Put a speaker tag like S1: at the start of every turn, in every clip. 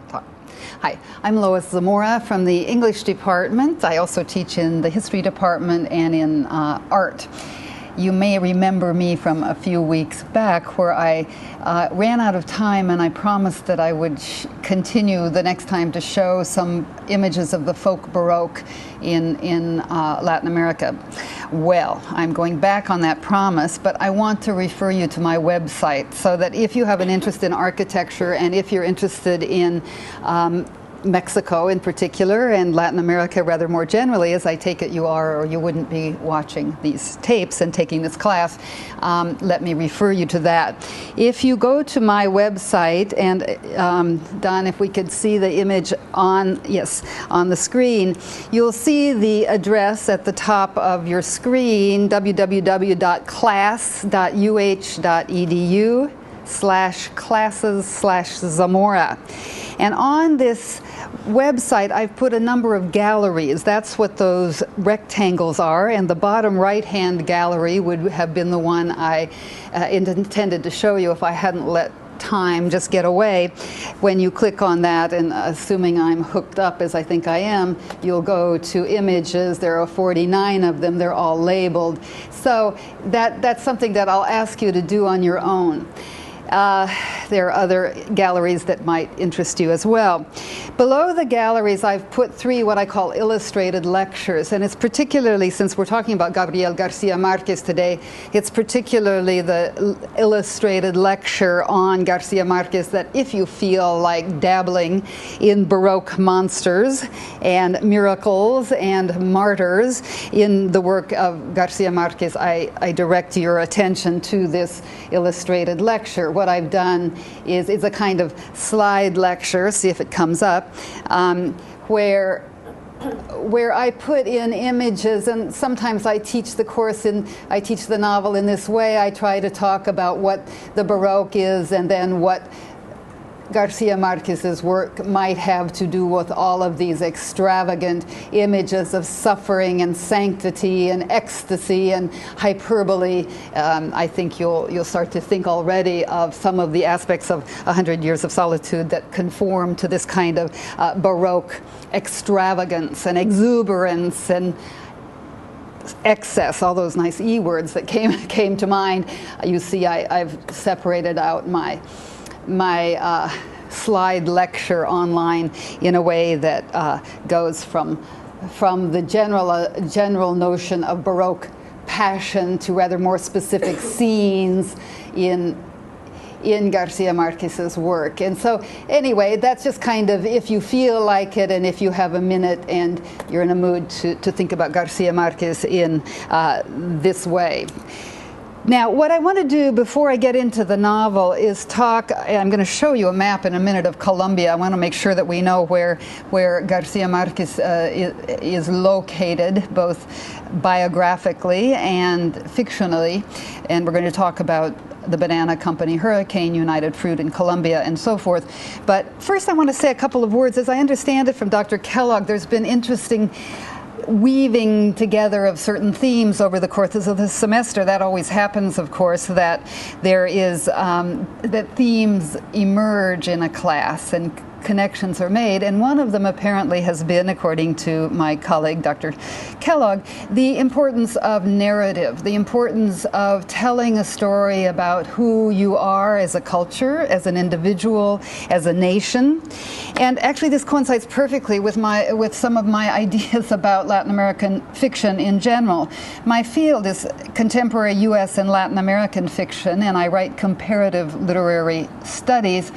S1: talk. Hi, I'm Lois Zamora from the English department. I also teach in the history department and in art. You may remember me from a few weeks back where I ran out of time and I promised that I would continue the next time to show some images of the folk Baroque in Latin America. Well, I'm going back on that promise, but I want to refer you to my website so that if you have an interest in architecture and if you're interested in Mexico in particular and Latin America rather more generally, as I take it you are, or you wouldn't be watching these tapes and taking this class, let me refer you to that. If you go to my website, and Don, if we could see the image on, yes, on the screen, you'll see the address at the top of your screen, www.class.uh.edu/classes/Zamora. And on this website, I've put a number of galleries. That's what those rectangles are. And the bottom right-hand gallery would have been the one I intended to show you if I hadn't let time just get away. When you click on that, and assuming I'm hooked up as I think I am, you'll go to images. There are 49 of them. They're all labeled. So that's something that I'll ask you to do on your own. There are other galleries that might interest you as well. Below the galleries, I've put 3 what I call illustrated lectures, and it's particularly, since we're talking about Gabriel Garcia Marquez today, it's particularly the illustrated lecture on Garcia Marquez that if you feel like dabbling in Baroque monsters and miracles and martyrs in the work of Garcia Marquez, I direct your attention to this illustrated lecture. What I've done is it's a kind of slide lecture, see if it comes up, where I put in images, and sometimes I teach the course I teach the novel in this way. I try to talk about what the Baroque is and then what Garcia Marquez's work might have to do with all of these extravagant images of suffering and sanctity and ecstasy and hyperbole. I think you'll start to think already of some of the aspects of 100 Years of Solitude that conform to this kind of Baroque extravagance and exuberance and excess, all those nice E words that came to mind. You see, I've separated out my slide lecture online in a way that goes from the general notion of Baroque passion to rather more specific scenes in Garcia Marquez's work. And so anyway, that's just kind of if you feel like it and if you have a minute and you're in a mood to think about Garcia Marquez in this way. Now, what I want to do before I get into the novel is talk, I'm going to show you a map in a minute of Colombia. I want to make sure that we know where Garcia Marquez is located, both biographically and fictionally. And we're going to talk about the Banana Company hurricane, United Fruit in Colombia, and so forth. But first I want to say a couple of words. As I understand it from Dr. Kellogg, there's been interesting weaving together of certain themes over the course of the semester. That always happens, of course, that there is that themes emerge in a class and connections are made, and one of them apparently has been, according to my colleague Dr. Kellogg, the importance of narrative, the importance of telling a story about who you are as a culture, as an individual, as a nation. And actually this coincides perfectly with some of my ideas about Latin American fiction in general. My field is contemporary U.S. and Latin American fiction, and I write comparative literary studies.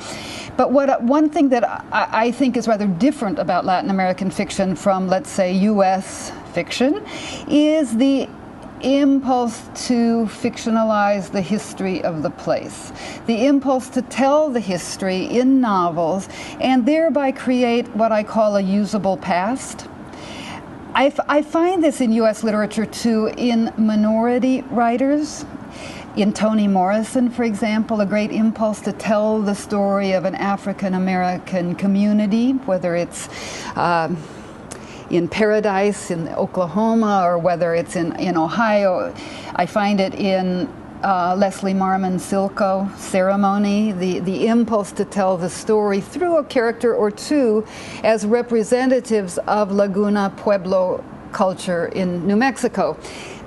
S1: But one thing that I think is rather different about Latin American fiction from, let's say, U.S. fiction is the impulse to fictionalize the history of the place, the impulse to tell the history in novels and thereby create what I call a usable past. I find this in U.S. literature, too, in minority writers. In Toni Morrison, for example, a great impulse to tell the story of an African-American community, whether it's in Paradise in Oklahoma or whether it's in Ohio. I find it in Leslie Marmon Silko ceremony, the impulse to tell the story through a character or two as representatives of Laguna Pueblo culture in New Mexico.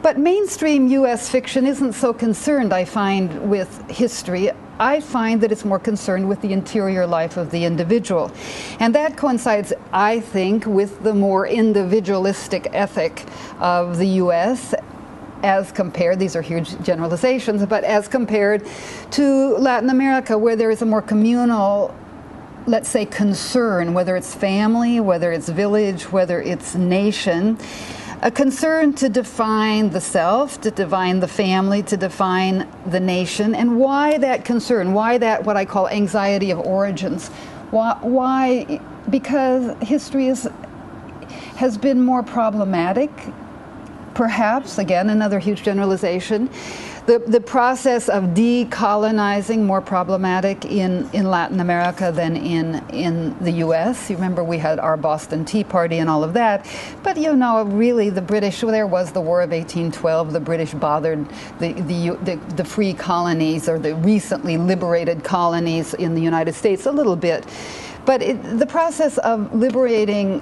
S1: But mainstream U.S. fiction isn't so concerned, I find, with history. I find that it's more concerned with the interior life of the individual. And that coincides, I think, with the more individualistic ethic of the U.S. as compared, these are huge generalizations, but as compared to Latin America, where there is a more communal, let's say, concern, whether it's family, whether it's village, whether it's nation, a concern to define the self, to define the family, to define the nation. And why that concern? Why that, what I call anxiety of origins? Why? Because history has been more problematic, perhaps, again, another huge generalization. The process of decolonizing more problematic in Latin America than in the U.S. You remember we had our Boston Tea Party and all of that. But you know, really the British, well, there was the War of 1812. The British bothered the free colonies or the recently liberated colonies in the United States a little bit. But the process of liberating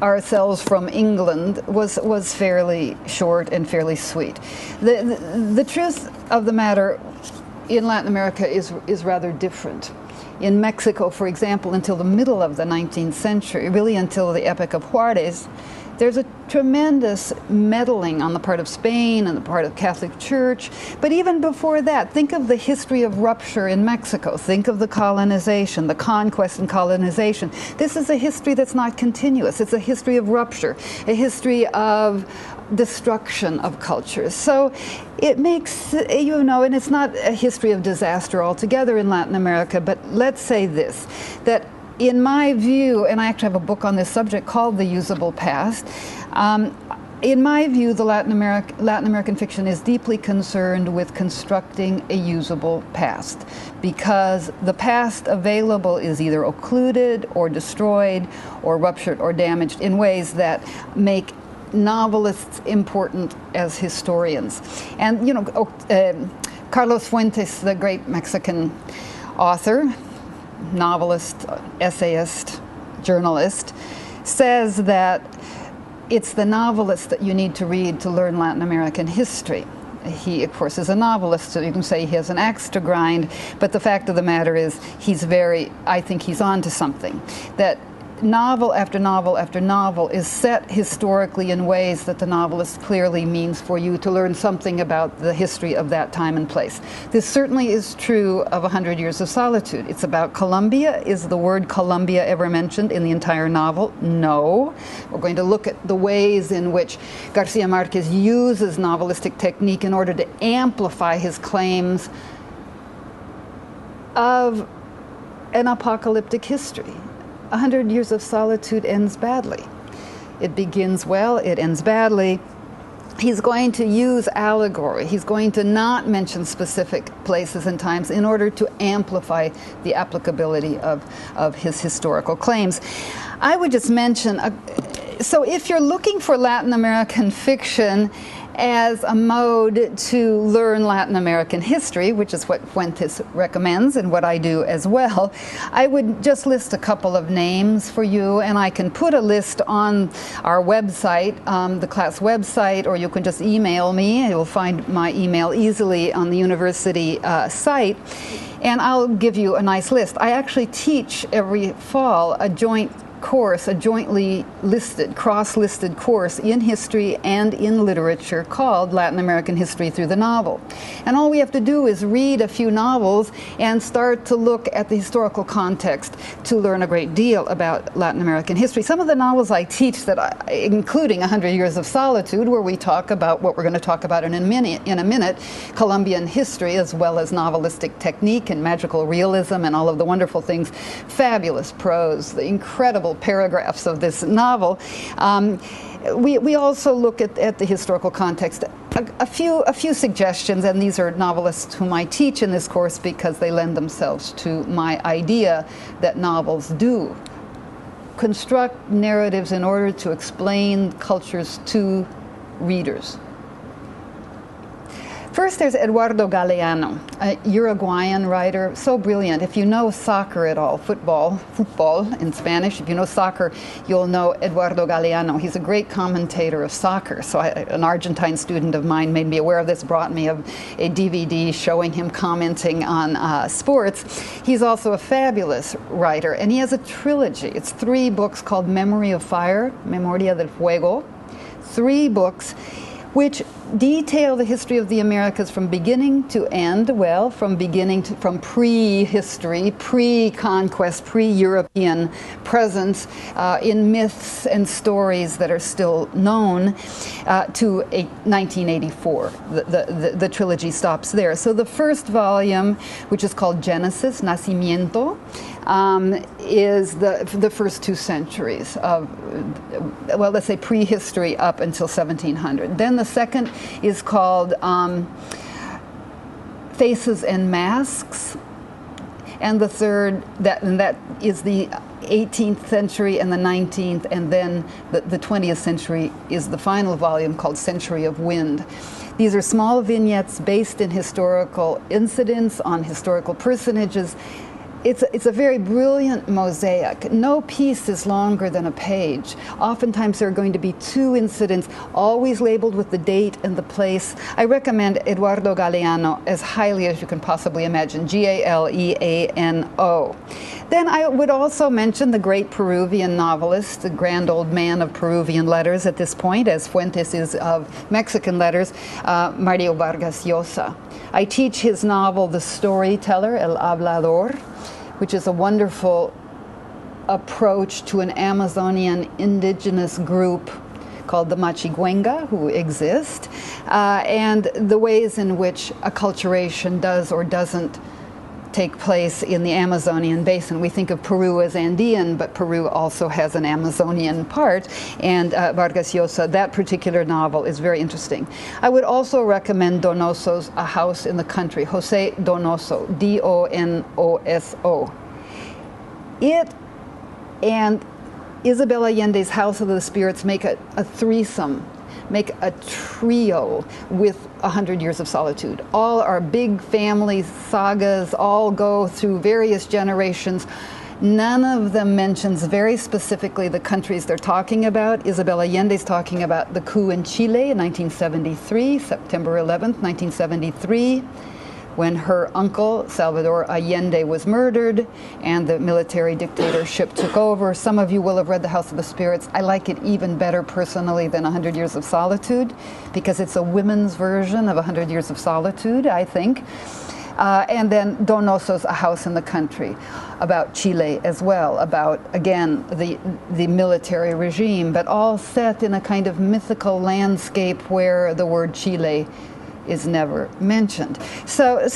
S1: ourselves from England was fairly short and fairly sweet. The truth of the matter in Latin America is rather different. In Mexico, for example, until the middle of the 19th century, really until the Epic of Juarez, there's a tremendous meddling on the part of Spain and the part of Catholic Church. But even before that, think of the history of rupture in Mexico. Think of the colonization, the conquest and colonization. This is a history that's not continuous. It's a history of rupture, a history of destruction of cultures. So it makes, you know, and it's not a history of disaster altogether in Latin America, but let's say this, that in my view, and I actually have a book on this subject called The Usable Past, in my view, the Latin American fiction is deeply concerned with constructing a usable past, because the past available is either occluded or destroyed or ruptured or damaged in ways that make novelists important as historians. And, you know, Carlos Fuentes, the great Mexican author, novelist, essayist, journalist, says that it's the novelist that you need to read to learn Latin American history. He, of course, is a novelist, so you can say he has an axe to grind, but the fact of the matter is I think he's on to something. That novel after novel after novel is set historically in ways that the novelist clearly means for you to learn something about the history of that time and place. This certainly is true of 100 Years of Solitude. It's about Colombia. Is the word Colombia ever mentioned in the entire novel? No. We're going to look at the ways in which Garcia Marquez uses novelistic technique in order to amplify his claims of an apocalyptic history. 100 Years of Solitude ends badly. It begins well, it ends badly. He's going to use allegory. He's going to not mention specific places and times in order to amplify the applicability of his historical claims. I would just mention, so if you're looking for Latin American fiction as a mode to learn Latin American history, which is what Fuentes recommends and what I do as well, I would just list a couple of names for you, and I can put a list on our website, the class website, or you can just email me. You'll find my email easily on the university site, and I'll give you a nice list. I actually teach every fall a joint course, a jointly listed, cross-listed course in history and in literature called Latin American History Through the Novel. And all we have to do is read a few novels and start to look at the historical context to learn a great deal about Latin American history. Some of the novels I teach, including 100 Years of Solitude, where we talk about what we're going to talk about in a minute, Colombian history, as well as novelistic technique and magical realism and all of the wonderful things, fabulous prose, the incredible paragraphs of this novel. We also look at the historical context. A few suggestions, and these are novelists whom I teach in this course because they lend themselves to my idea that novels do construct narratives in order to explain cultures to readers. First, there's Eduardo Galeano, a Uruguayan writer, so brilliant. If you know soccer at all, football in Spanish, if you know soccer, you'll know Eduardo Galeano. He's a great commentator of soccer. So an Argentine student of mine made me aware of this, brought me a DVD showing him commenting on sports. He's also a fabulous writer, and he has a trilogy. It's 3 books called Memory of Fire, Memoria del Fuego, 3 books which detail the history of the Americas from beginning to end, well, from prehistory, pre-conquest, pre-European presence in myths and stories that are still known to 1984. The trilogy stops there. So the first volume, which is called Genesis, Nacimiento, is the first 2 centuries of, well, let's say prehistory up until 1700. Then the second is called Faces and Masks, and the third, that is the 18th century and the 19th, and then the 20th century is the final volume called Century of Wind. These are small vignettes based in historical incidents on historical personages. It's a very brilliant mosaic. No piece is longer than a page. Oftentimes there are going to be 2 incidents, always labeled with the date and the place. I recommend Eduardo Galeano as highly as you can possibly imagine, Galeano. Then I would also mention the great Peruvian novelist, the grand old man of Peruvian letters at this point, as Fuentes is of Mexican letters, Mario Vargas Llosa. I teach his novel, The Storyteller, El Hablador, which is a wonderful approach to an Amazonian indigenous group called the Machiguenga, who exist, and the ways in which acculturation does or doesn't take place in the Amazonian basin. We think of Peru as Andean, but Peru also has an Amazonian part, and Vargas Llosa, that particular novel is very interesting. I would also recommend Donoso's A House in the Country, Jose Donoso, D-O-N-O-S-O. It and Isabel Allende's House of the Spirits make a threesome, make a trio with 100 Years of Solitude. All are big family sagas, all go through various generations. None of them mentions very specifically the countries they're talking about. Isabel Allende's talking about the coup in Chile in 1973, September 11th, 1973, when her uncle, Salvador Allende, was murdered and the military dictatorship took over. Some of you will have read The House of the Spirits. I like it even better personally than 100 Years of Solitude because it's a women's version of 100 Years of Solitude, I think. And then Donoso's A House in the Country, about Chile as well, about, again, the military regime, but all set in a kind of mythical landscape where the word Chile is never mentioned. So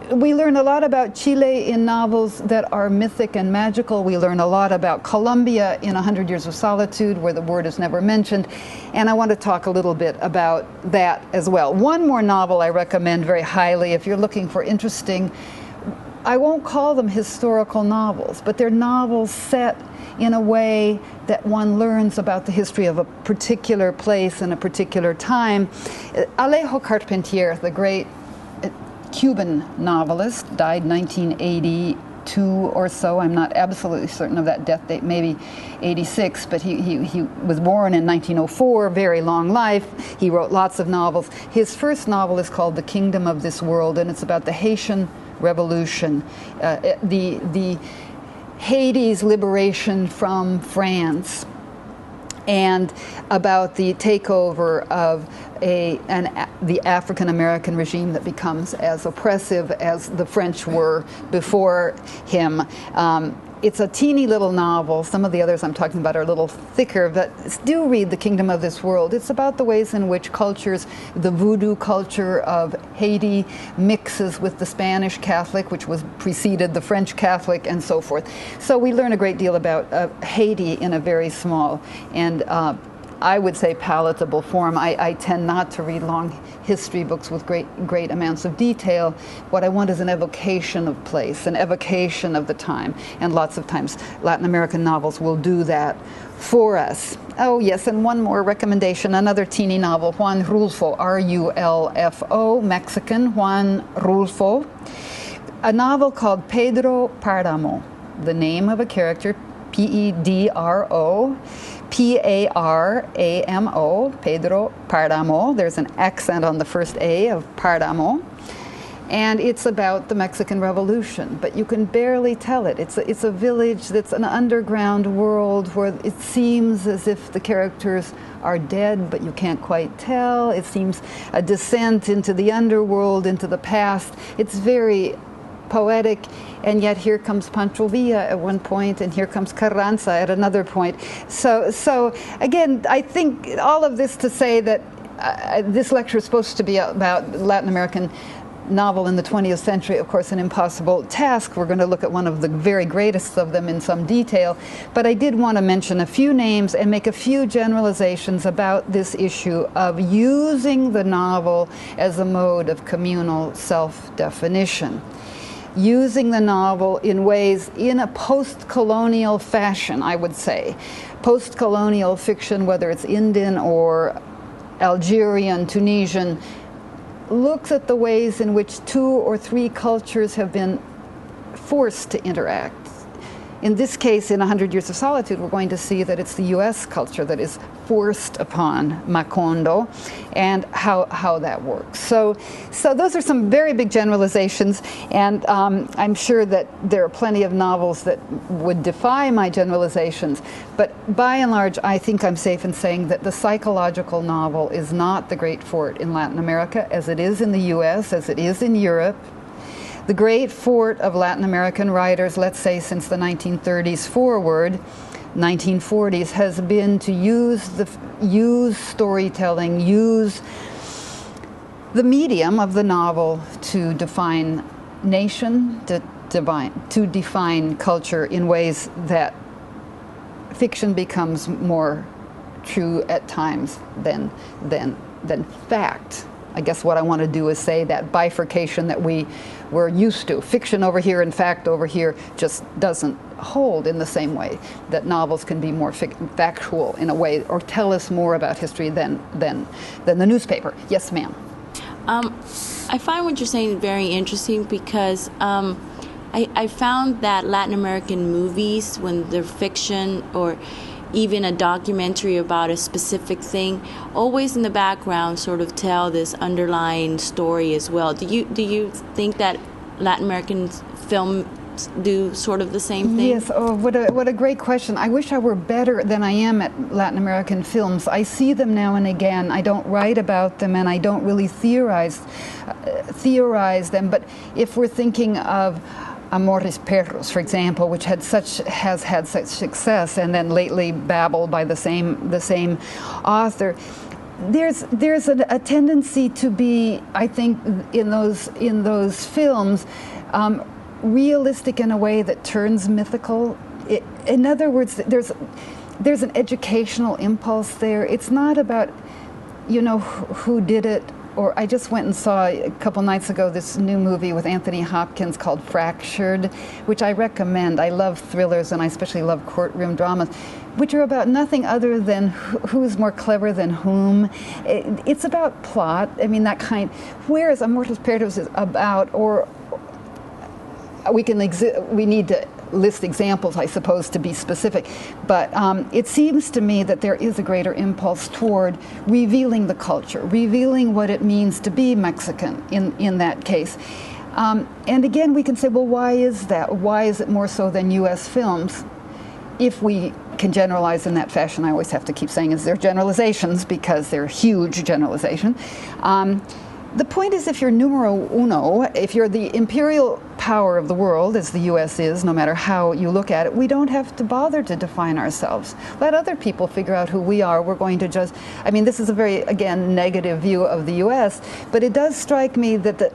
S1: we learn a lot about Chile in novels that are mythic and magical. We learn a lot about Colombia in 100 Years of Solitude, where the word is never mentioned. And I want to talk a little bit about that as well. One more novel I recommend very highly if you're looking for interesting, I won't call them historical novels, but they're novels set in a way that one learns about the history of a particular place and a particular time. Alejo Carpentier, the great Cuban novelist, died 1982 or so. I'm not absolutely certain of that death date, maybe 86, but he was born in 1904, very long life. He wrote lots of novels. His first novel is called The Kingdom of This World, and it's about the Haitian Revolution, the Haiti's liberation from France, and about the takeover of the African American regime that becomes as oppressive as the French were before him. It's a teeny little novel. Some of the others I'm talking about are a little thicker, but do read The Kingdom of This World. It's about the ways in which cultures, the voodoo culture of Haiti mixes with the Spanish Catholic, which was preceded the French Catholic, and so forth. So we learn a great deal about Haiti in a very small and I would say, palatable form. I tend not to read long history books with great amounts of detail. What I want is an evocation of place, an evocation of the time, and lots of times Latin American novels will do that for us. Oh yes, and one more recommendation, another teeny novel, Juan Rulfo, R-U-L-F-O, Mexican, Juan Rulfo. A novel called Pedro Paramo, the name of a character, P-E-D-R-O, P-A-R-A-M-O, Pedro Paramo. There's an accent on the first A of Paramo. And it's about the Mexican Revolution, but you can barely tell it. It's a village that's an underground world where it seems as if the characters are dead, but you can't quite tell. It seems a descent into the underworld, into the past. It's very poetic, and yet here comes Pancho Villa at one point, and here comes Carranza at another point. So again, I think all of this to say that this lecture is supposed to be about Latin American novel in the 20th century, of course, an impossible task. We're going to look at one of the very greatest of them in some detail, but I did want to mention a few names and make a few generalizations about this issue of using the novel as a mode of communal self-definition. Using the novel in ways, in a post-colonial fashion, I would say. Post-colonial fiction, whether it's Indian or Algerian, Tunisian, looks at the ways in which 2 or 3 cultures have been forced to interact. In this case, in 100 Years of Solitude, we're going to see that it's the U.S. culture that is forced upon Macondo, and how that works. So those are some very big generalizations, and I'm sure that there are plenty of novels that would defy my generalizations, but by and large, I think I'm safe in saying that the psychological novel is not the great fort in Latin America, as it is in the U.S., as it is in Europe. The great fort of Latin American writers, let's say since the 1930s forward, 1940s, has been to use storytelling, use the medium of the novel to define nation, to define culture in ways that fiction becomes more true at times than fact. I guess what I want to do is say that bifurcation that we're used to. Fiction over here and fact over here just doesn't hold in the same way that novels can be more factual in a way, or tell us more about history than the newspaper. Yes, ma'am.
S2: I find what you're saying very interesting because I found that Latin American movies, when they're fiction or even a documentary about a specific thing, always in the background sort of tell this underlying story as well. Do you think that Latin American films do sort of the same thing?
S1: Yes. Oh, what a great question. I wish I were better than I am at Latin American films. I see them now and again. I don't write about them, and I don't really theorize them. But if we're thinking of Amores Perros, for example, which has had such success, and then lately babbled by the same author, there's a tendency to be, I think, in those films, realistic in a way that turns mythical. In other words, there's an educational impulse there. It's not about, who did it. Or I just went and saw a couple nights ago this new movie with Anthony Hopkins called Fractured, which I recommend. I love thrillers, and I especially love courtroom dramas, which are about nothing other than who's more clever than whom. It's about plot. I mean, that kind. Whereas Amores Perros is about, or we need to list examples, I suppose, to be specific, but it seems to me that there is a greater impulse toward revealing the culture, revealing what it means to be Mexican in that case. And again, we can say, well, why is that? Why is it more so than U.S. films? If we can generalize in that fashion, I always have to keep saying they're generalizations because they're huge generalizations. The point is, if you're numero uno, if you're the imperial power of the world, as the U.S. is, no matter how you look at it, we don't have to bother to define ourselves. Let other people figure out who we are. We're going to just, this is a very, again, negative view of the U.S., but it does strike me that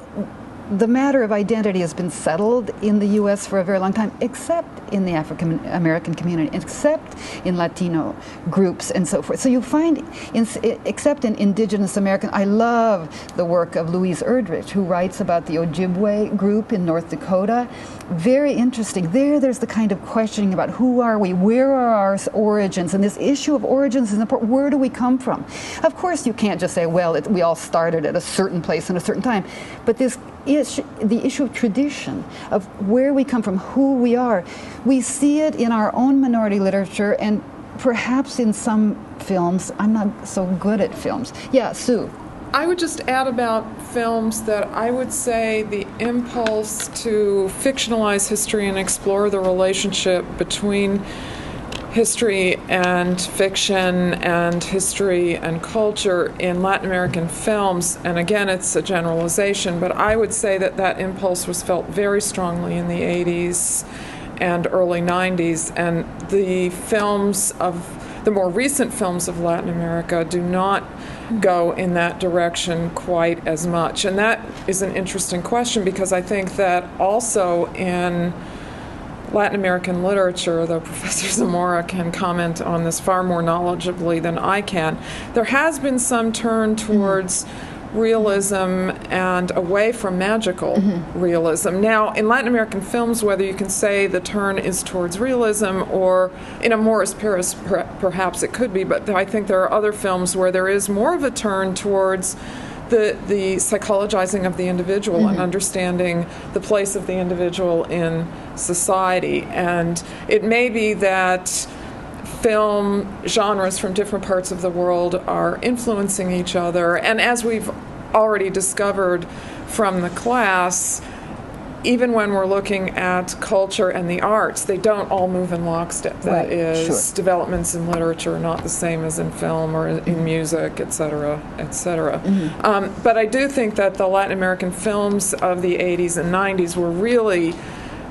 S1: the matter of identity has been settled in the U.S. for a very long time, except in the African American community, except in Latino groups and so forth. So you find, except in indigenous American, I love the work of Louise Erdrich, who writes about the Ojibwe group in North Dakota. Very interesting. There's the kind of questioning about who are we, where are our origins, and this issue of origins is important. Where do we come from? Of course, you can't just say, well, we all started at a certain place in a certain time, but this the issue of tradition, of where we come from, who we are. We see it in our own minority literature and perhaps in some films. I'm not so good at films. Yeah, Sue.
S3: I would just add about films that I would say the impulse to fictionalize history and explore the relationship between history and fiction and history and culture in Latin American films, and again it's a generalization, but I would say that that impulse was felt very strongly in the 80s and early 90s, and the more recent films of Latin America do not go in that direction quite as much. And that is an interesting question, because I think that also in Latin American literature, though Professor Zamora can comment on this far more knowledgeably than I can, there has been some turn towards realism and away from magical realism. Now, in Latin American films, whether you can say the turn is towards realism or in Amoris Paris, perhaps it could be, but I think there are other films where there is more of a turn towards the psychologizing of the individual and understanding the place of the individual in society. And it may be that film genres from different parts of the world are influencing each other. And as we've already discovered from the class, even when we're looking at culture and the arts, they don't all move in lockstep. That is, developments in literature are not the same as in film or in music, et cetera, et cetera. But I do think that the Latin American films of the 80s and 90s were really,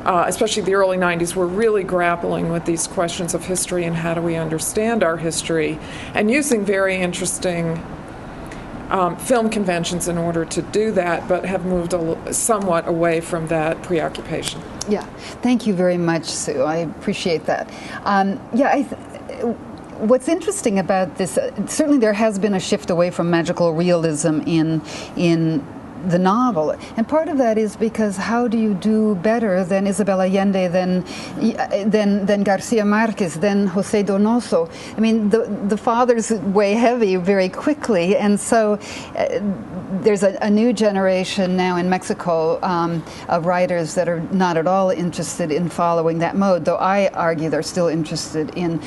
S3: especially the early 90s, were really grappling with these questions of history and how do we understand our history, and using very interesting film conventions in order to do that, but have moved somewhat away from that preoccupation.
S1: Yeah, thank you very much, Sue. I appreciate that. What's interesting about this, certainly there has been a shift away from magical realism in the novel, and part of that is because how do you do better than Isabel Allende, than Garcia Marquez, than Jose Donoso? I mean, the fathers weigh heavy very quickly, and so there's a new generation now in Mexico of writers that are not at all interested in following that mode, though I argue they're still interested in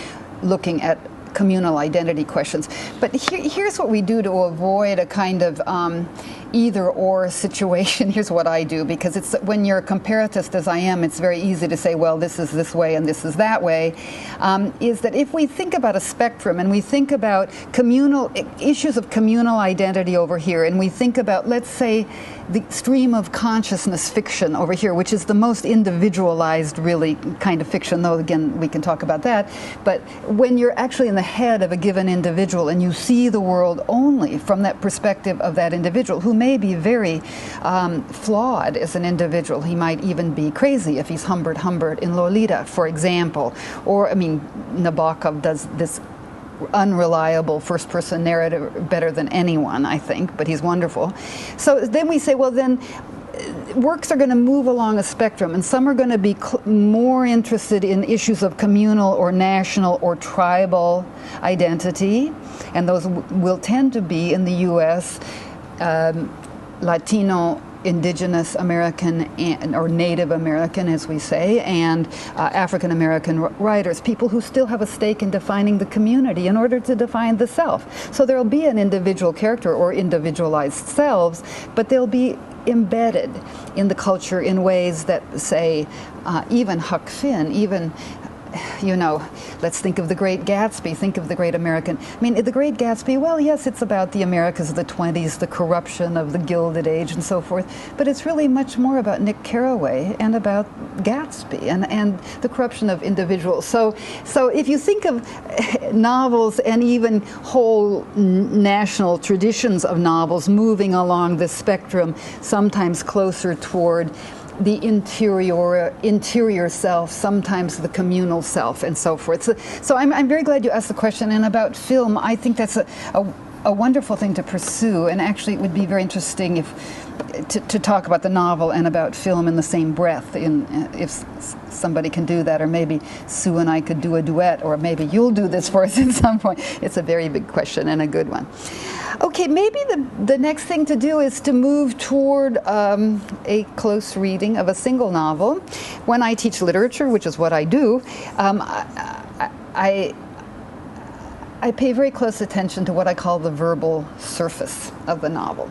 S1: looking at communal identity questions. But here's what we do to avoid a kind of either-or situation. Here's what I do, because it's when you're a comparatist as I am, it's very easy to say, well, this is this way and this is that way, is that if we think about a spectrum and we think about communal issues of communal identity over here, and we think about, let's say, the stream of consciousness fiction over here, which is the most individualized, really, kind of fiction, though, again, we can talk about that. But when you're actually in the head of a given individual and you see the world only from that perspective of that individual, who may be very flawed as an individual. He might even be crazy if he's Humbert in Lolita, for example. Or, I mean, Nabokov does this unreliable first-person narrative better than anyone, I think, but he's wonderful. So then we say, well, then works are going to move along a spectrum, and some are going to be more interested in issues of communal or national or tribal identity, and those will tend to be, in the U.S., Latino, Indigenous American, or Native American, as we say, and African American writers, people who still have a stake in defining the community in order to define the self. So there'll be an individual character or individualized selves, but they'll be embedded in the culture in ways that, say, even Huck Finn, even you know, let's think of The Great Gatsby, think of The Great American. I mean, The Great Gatsby, well, yes, it's about the Americas of the 20s, the corruption of the Gilded Age and so forth, but it's really much more about Nick Carraway and about Gatsby and the corruption of individuals. So if you think of novels and even whole national traditions of novels moving along the spectrum, sometimes closer toward the interior self, sometimes the communal self, and so forth. So I'm very glad you asked the question. And about film, I think that's a wonderful thing to pursue. And actually, it would be very interesting to talk about the novel and about film in the same breath, if somebody can do that, or maybe Sue and I could do a duet, or maybe you'll do this for us at some point. It's a very big question and a good one. Okay, maybe the next thing to do is to move toward a close reading of a single novel. When I teach literature, which is what I do, I pay very close attention to what I call the verbal surface of the novel.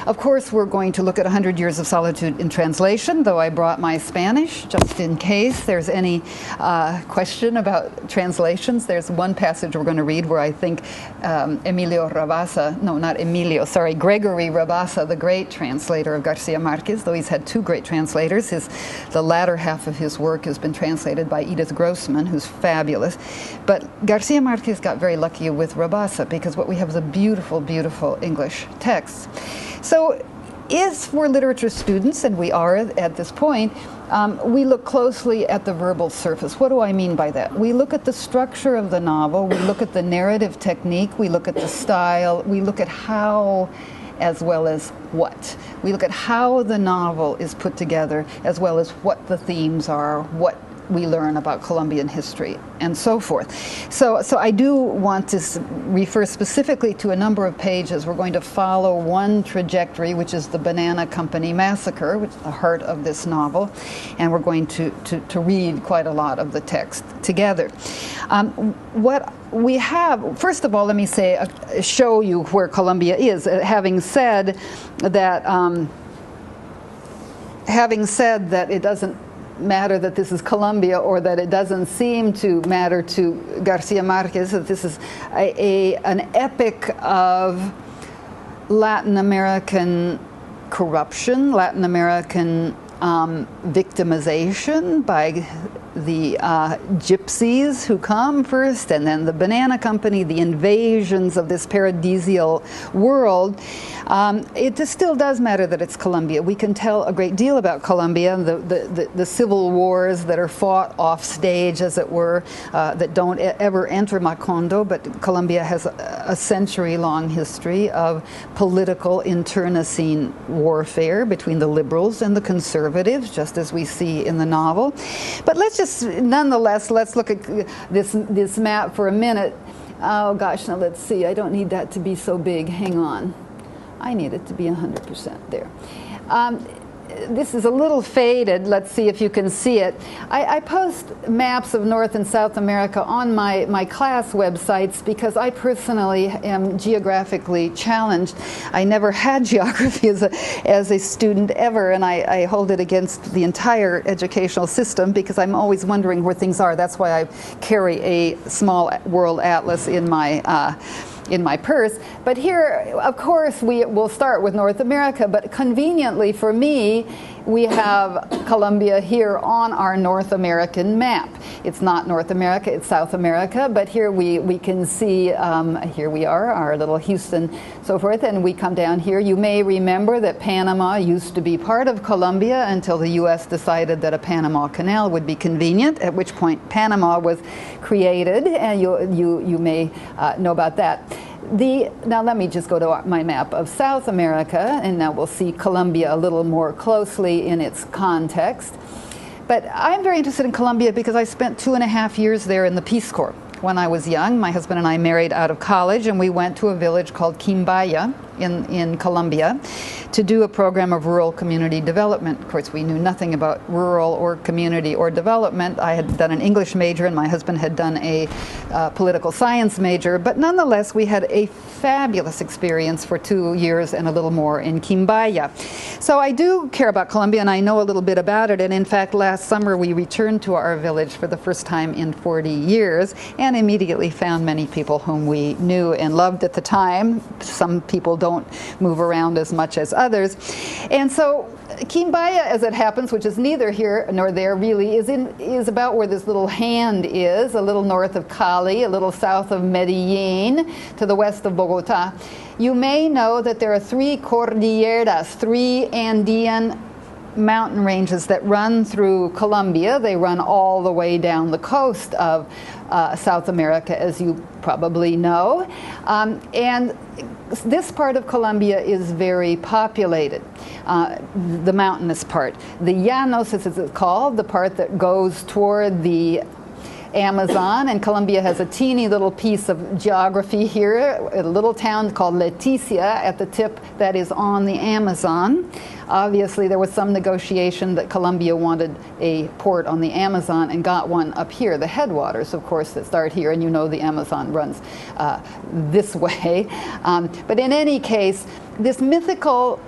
S1: Of course, we're going to look at 100 Years of Solitude in translation, though I brought my Spanish just in case there's any question about translations. There's one passage we're going to read where I think Gregory Rabassa, the great translator of Garcia Marquez, though he's had two great translators. The latter half of his work has been translated by Edith Grossman, who's fabulous. But Garcia Marquez got very lucky with Rabassa, because what we have is a beautiful, beautiful English text. So if we're literature students, and we are at this point, we look closely at the verbal surface. What do I mean by that? We look at the structure of the novel, we look at the narrative technique, we look at the style, we look at how as well as what. We look at how the novel is put together as well as what the themes are, what we learn about Colombian history, and so forth. So I do want to refer specifically to a number of pages. We're going to follow one trajectory, which is the Banana Company massacre, which is the heart of this novel, and we're going to read quite a lot of the text together. What we have, first of all, let me say, show you where Colombia is, having said that it doesn't matter that this is Colombia, or that it doesn't seem to matter to Garcia Marquez, that this is an epic of Latin American corruption, Latin American victimization by the gypsies who come first, and then the Banana Company, the invasions of this paradisial world. It still does matter that it's Colombia. We can tell a great deal about Colombia, the civil wars that are fought off stage, as it were, that don't ever enter Macondo, but Colombia has a century-long history of political internecine warfare between the liberals and the conservatives, just as we see in the novel. But nonetheless, let's look at this map for a minute. Oh gosh, now let's see. I don't need that to be so big. Hang on. I need it to be 100% there. This is a little faded. Let's see if you can see it. I post maps of North and South America on my class websites because I personally am geographically challenged. I never had geography as a student ever, and I hold it against the entire educational system because I'm always wondering where things are. That's why I carry a small world atlas in my purse. But here, of course, we will start with North America, but conveniently for me, we have Colombia here on our North American map. It's not North America, it's South America, but here we can see, here we are, our little Houston, so forth, and we come down here. You may remember that Panama used to be part of Colombia until the U.S. decided that a Panama Canal would be convenient, at which point Panama was created, and you may know about that. Now let me just go to my map of South America, and now we'll see Colombia a little more closely in its context. But I'm very interested in Colombia because I spent 2.5 years there in the Peace Corps. When I was young, my husband and I married out of college, and we went to a village called Quimbaya, in Colombia to do a program of rural community development. Of course, we knew nothing about rural or community or development. I had done an English major and my husband had done a political science major, but nonetheless we had a fabulous experience for 2 years and a little more in Quimbaya. So I do care about Colombia and I know a little bit about it, and in fact last summer we returned to our village for the first time in 40 years and immediately found many people whom we knew and loved at the time. Some people don't move around as much as others. And so Quimbaya, as it happens, which is neither here nor there really, is about where this little hand is, a little north of Cali, a little south of Medellin, to the west of Bogota. You may know that there are 3 cordilleras, 3 Andean mountain ranges that run through Colombia. They run all the way down the coast of South America, as you probably know. And this part of Colombia is very populated, the mountainous part. The Llanos, as it's called, the part that goes toward the Amazon, and Colombia has a teeny little piece of geography here, a little town called Leticia at the tip that is on the Amazon. Obviously, there was some negotiation that Colombia wanted a port on the Amazon and got one up here, the headwaters, of course, that start here, and you know the Amazon runs this way. But in any case, this mythical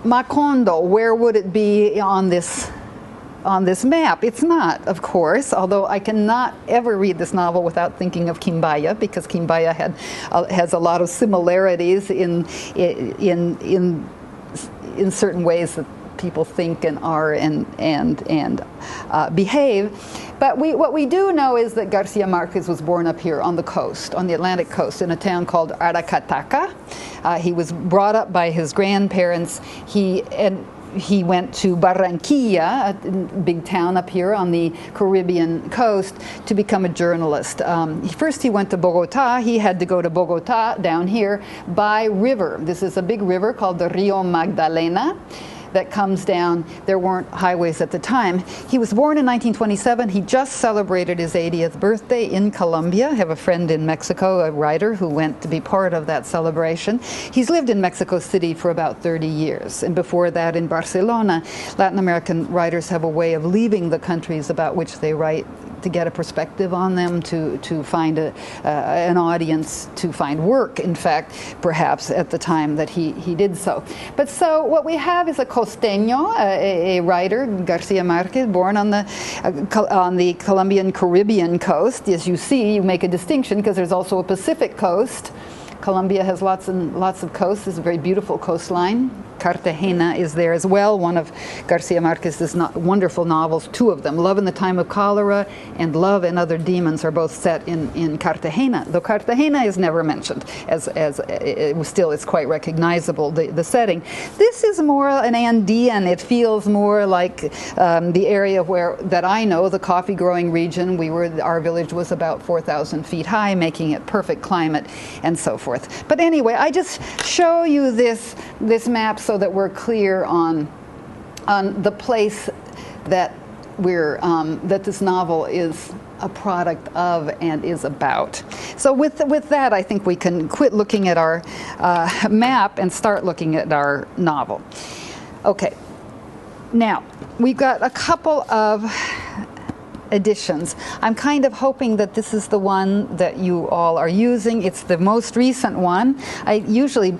S1: Macondo, where would it be on this map? It's not, of course, although I cannot ever read this novel without thinking of Quimbaya, because Quimbaya has a lot of similarities in certain ways that people think and are and behave. But what we do know is that Garcia Marquez was born up here on the coast, on the Atlantic coast, in a town called Aracataca. He was brought up by his grandparents. He went to Barranquilla, a big town up here on the Caribbean coast, to become a journalist. First he went to Bogota. He had to go to Bogota down here by river. This is a big river called the Rio Magdalena that comes down. There weren't highways at the time. He was born in 1927. He just celebrated his 80th birthday in Colombia. I have a friend in Mexico, a writer, who went to be part of that celebration. He's lived in Mexico City for about 30 years. And before that in Barcelona. Latin American writers have a way of leaving the countries about which they write to get a perspective on them, to find an audience, to find work, in fact, perhaps at the time that he did so. But so what we have is a costeño, a writer, Garcia Marquez, born on the Colombian Caribbean coast. As you see, you make a distinction because there's also a Pacific coast. Colombia has lots and lots of coasts. It's a very beautiful coastline. Cartagena is there as well, one of Garcia Marquez's wonderful novels, 2 of them. Love in the Time of Cholera and Love and Other Demons are both set in Cartagena, though Cartagena is never mentioned, as still it's quite recognizable, the setting. This is more an Andean. It feels more like the area that I know, the coffee growing region. Our village was about 4,000 feet high, making it perfect climate and so forth. But anyway, I just show you this map so that we're clear on the place that that this novel is a product of and is about. So with that, I think we can quit looking at our map and start looking at our novel. Okay, now we've got a couple of editions. I'm kind of hoping that this is the one that you all are using. It's the most recent one. I usually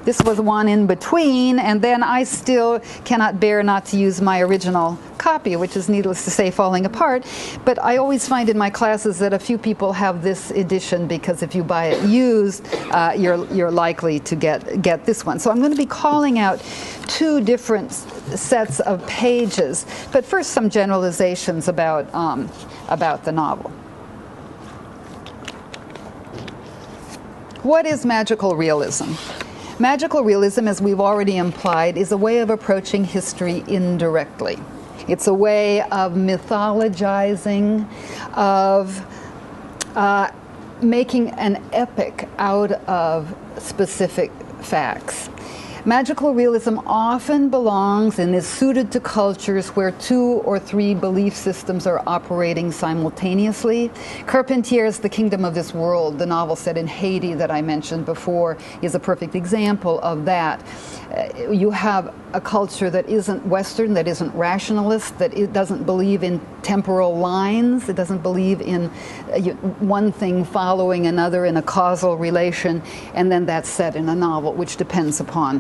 S1: this was one in between, and then I still cannot bear not to use my original copy, which is needless to say falling apart. But I always find in my classes that a few people have this edition because if you buy it used, you're likely to get this one. So I'm going to be calling out 2 different sets of pages. But first, some generalizations about the novel. What is magical realism? Magical realism, as we've already implied, is a way of approaching history indirectly. It's a way of mythologizing, of making an epic out of specific facts. Magical realism often belongs and is suited to cultures where 2 or 3 belief systems are operating simultaneously. Carpentier's The Kingdom of This World, the novel set in Haiti that I mentioned before, is a perfect example of that. You have a culture that isn't Western, that isn't rationalist, that it doesn't believe in temporal lines, it doesn't believe in one thing following another in a causal relation, and then that's set in a novel which depends upon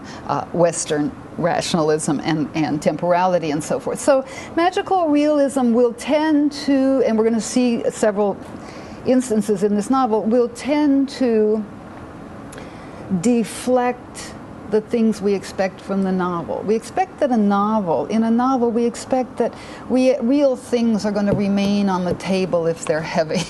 S1: Western rationalism and temporality and so forth. So magical realism will tend to, and we're going to see several instances in this novel, will tend to deflect the things we expect from the novel. We expect that in a novel, we expect that real things are going to remain on the table if they're heavy.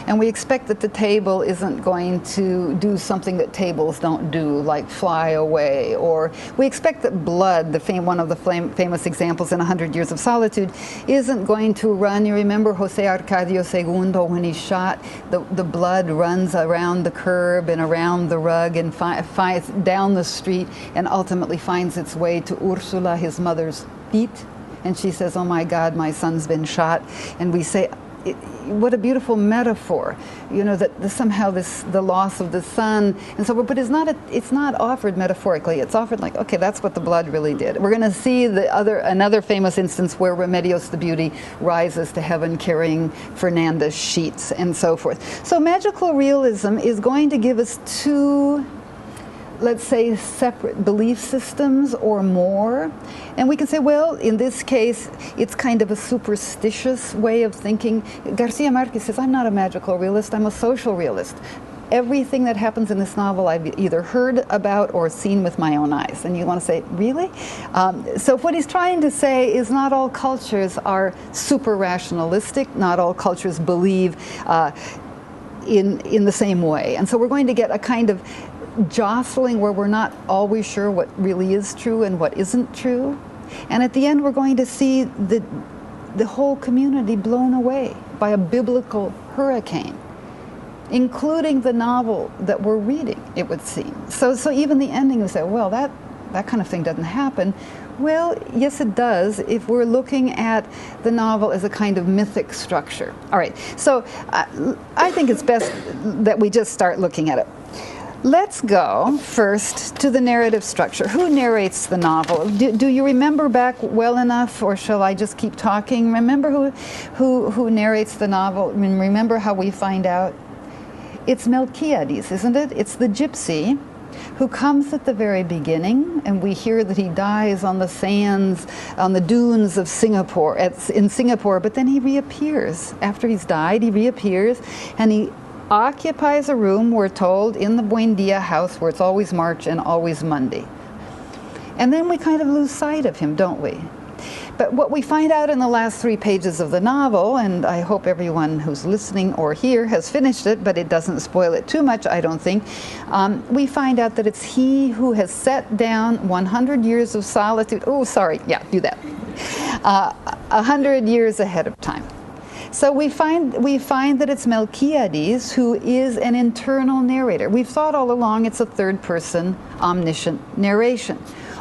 S1: And we expect that the table isn't going to do something that tables don't do, like fly away. Or we expect that blood, one of the famous examples in 100 Years of Solitude, isn't going to run. You remember Jose Arcadio Segundo, when he's shot, the blood runs around the curb and around the rug and finds down the street, and ultimately finds its way to Ursula, his mother's feet. And she says, "Oh my God, my son's been shot." And we say, what a beautiful metaphor, you know, that somehow the loss of the son and so forth. But it's not offered metaphorically. It's offered like, okay, that's what the blood really did. We're going to see another famous instance where Remedios the Beauty rises to heaven carrying Fernanda's sheets and so forth. So magical realism is going to give us 2, let's say, separate belief systems or more. And we can say, well, in this case, it's kind of a superstitious way of thinking. Garcia Marquez says, I'm not a magical realist, I'm a social realist. Everything that happens in this novel I've either heard about or seen with my own eyes. And you want to say, really? So what he's trying to say is not all cultures are super rationalistic, not all cultures believe in the same way. And so we're going to get a kind of jostling where we're not always sure what really is true and what isn't true. And at the end we're going to see the whole community blown away by a biblical hurricane, including the novel that we're reading, it would seem. So even the ending, you say, well, that kind of thing doesn't happen. Well, yes, it does, if we're looking at the novel as a kind of mythic structure. All right, so I think it's best that we just start looking at it. Let's go first to the narrative structure. Who narrates the novel? Do you remember back well enough, or shall I just keep talking? Remember who narrates the novel? I mean, remember how we find out? It's Melquiades, isn't it? It's the gypsy who comes at the very beginning, and we hear that he dies on the sands, on the dunes of Singapore, in Singapore, but then he reappears. After he's died, he reappears, and he occupies a room, we're told, in the Buendia house where it's always March and always Monday. And then we kind of lose sight of him, don't we? But what we find out in the last 3 pages of the novel, and I hope everyone who's listening or here has finished it, but it doesn't spoil it too much, I don't think, we find out that it's he who has set down 100 years of solitude. Oh, sorry, yeah, do that. 100 years ahead of time. So we find that it's Melquiades who is an internal narrator. We've thought all along it's a third-person omniscient narration.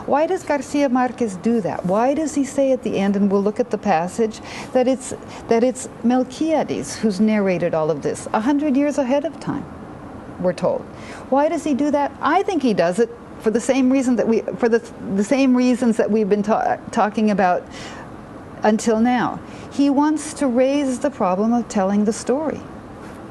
S1: Why does Garcia Marquez do that? Why does he say at the end, and we'll look at the passage, that it's Melquiades who's narrated all of this 100 years ahead of time, we're told. Why does he do that? I think he does it for the same reason that the same reasons that we've been talking about until now. He wants to raise the problem of telling the story.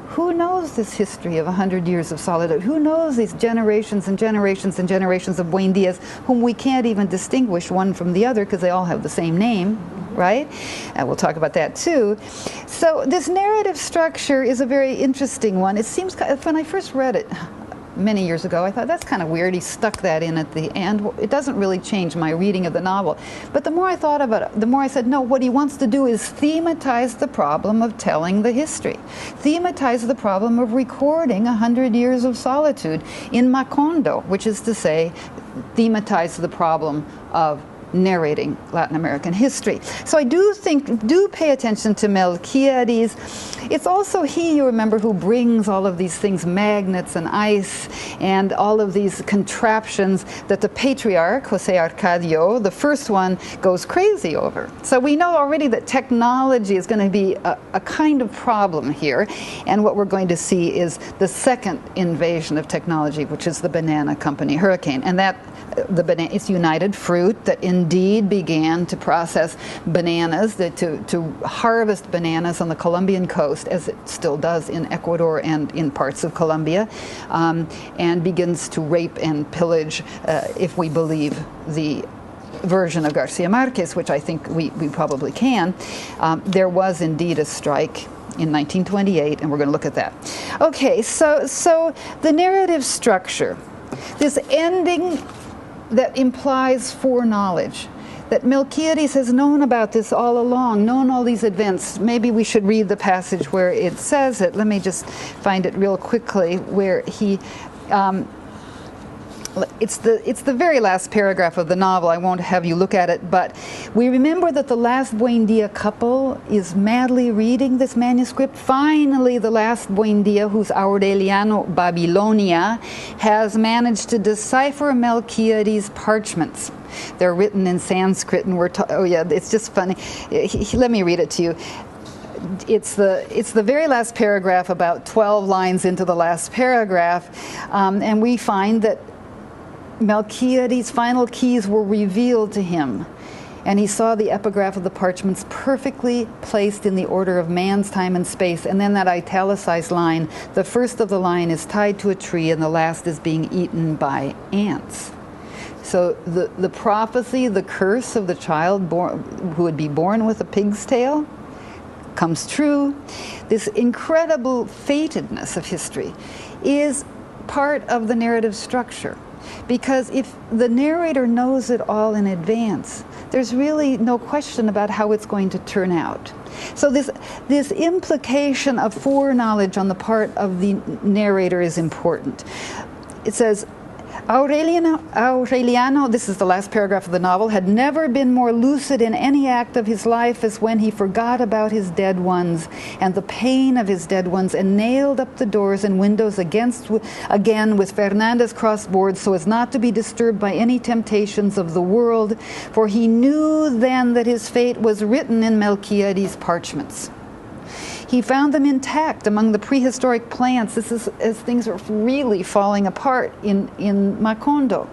S1: Who knows this history of 100 years of solitude? Who knows these generations and generations and generations of Buendias whom we can't even distinguish one from the other because they all have the same name, right? And we'll talk about that too. So this narrative structure is a very interesting one. It seems, when I first read it many years ago, I thought, that's kind of weird. He stuck that in at the end. Well, it doesn't really change my reading of the novel. But the more I thought about it, the more I said, no, what he wants to do is thematize the problem of telling the history. Thematize the problem of recording 100 years of solitude in Macondo, which is to say, thematize the problem of narrating Latin American history. So I do pay attention to Melquiades. It's also he, you remember, who brings all of these things, magnets and ice and all of these contraptions that the patriarch, Jose Arcadio, the first one, goes crazy over. So we know already that technology is going to be a kind of problem here, and what we're going to see is the second invasion of technology, which is the banana company hurricane, and that it's United Fruit that indeed began to process bananas, to harvest bananas on the Colombian coast, as it still does in Ecuador and in parts of Colombia, and begins to rape and pillage, if we believe the version of Garcia Marquez, which I think we probably can. There was indeed a strike in 1928, and we're going to look at that. Okay, so the narrative structure, this ending that implies foreknowledge, that Melquiades has known about this all along, known all these events. Maybe we should read the passage where it says it. Let me just find it real quickly, where he, it's the very last paragraph of the novel. I won't have you look at it, but we remember that the last Buendia couple is madly reading this manuscript. Finally, the last Buendia, who's Aureliano Babilonia, has managed to decipher Melquiades' parchments. They're written in Sanskrit, and oh yeah, it's just funny. Let me read it to you. It's the very last paragraph, about 12 lines into the last paragraph, and we find that Melquiades' final keys were revealed to him, and he saw the epigraph of the parchments perfectly placed in the order of man's time and space. And then that italicized line, the first of the line is tied to a tree and the last is being eaten by ants. So the prophecy, the curse of the child who would be born with a pig's tail, comes true. This incredible fatedness of history is part of the narrative structure. Because if the narrator knows it all in advance, there's really no question about how it's going to turn out. So this implication of foreknowledge on the part of the narrator is important. It says, Aureliano, this is the last paragraph of the novel, had never been more lucid in any act of his life as when he forgot about his dead ones and the pain of his dead ones, and nailed up the doors and windows again with Fernandez crossboards so as not to be disturbed by any temptations of the world, for he knew then that his fate was written in Melquiades' parchments. He found them intact among the prehistoric plants. This is as things are really falling apart in Macondo.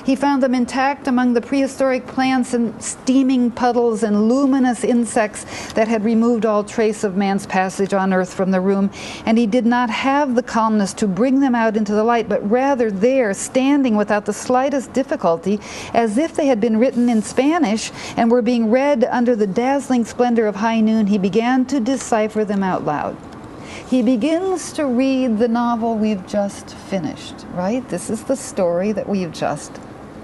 S1: He found them intact among the prehistoric plants and steaming puddles and luminous insects that had removed all trace of man's passage on earth from the room. And he did not have the calmness to bring them out into the light, but rather there, standing without the slightest difficulty, as if they had been written in Spanish and were being read under the dazzling splendor of high noon, he began to decipher them out loud. He begins to read the novel we've just finished, right? This is the story that we've just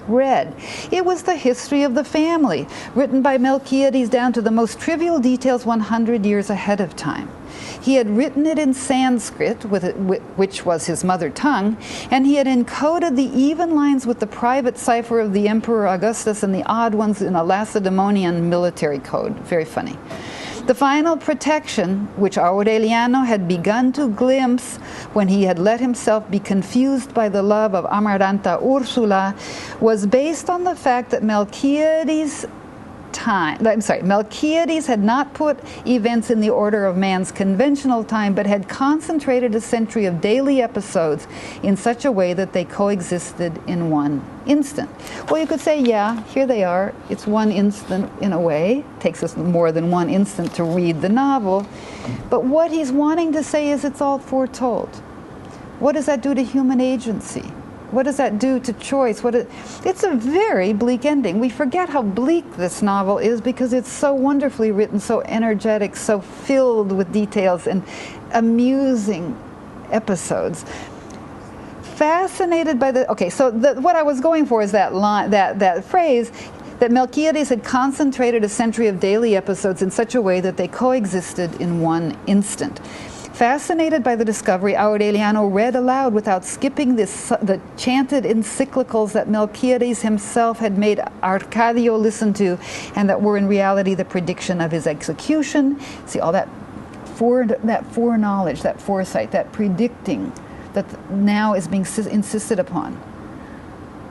S1: read. It was the history of the family, written by Melquiades down to the most trivial details 100 years ahead of time. He had written it in Sanskrit, which was his mother tongue, and he had encoded the even lines with the private cipher of the Emperor Augustus and the odd ones in a Lacedaemonian military code. Very funny. The final protection, which Aureliano had begun to glimpse when he had let himself be confused by the love of Amaranta Ursula, was based on the fact that Melquiades had not put events in the order of man's conventional time, but had concentrated a century of daily episodes in such a way that they coexisted in one instant. Well, you could say, yeah, here they are. It's one instant in a way. It takes us more than one instant to read the novel. But what he's wanting to say is it's all foretold. What does that do to human agency? What does that do to choice? It's a very bleak ending. We forget how bleak this novel is because it's so wonderfully written, so energetic, so filled with details and amusing episodes. Fascinated by what I was going for is that line, that phrase, that Melquiades had concentrated a century of daily episodes in such a way that they coexisted in one instant. Fascinated by the discovery, Aureliano read aloud without skipping the chanted encyclicals that Melquiades himself had made Arcadio listen to, and that were in reality the prediction of his execution. See, all that foreknowledge, that foresight, that predicting that now is being insisted upon.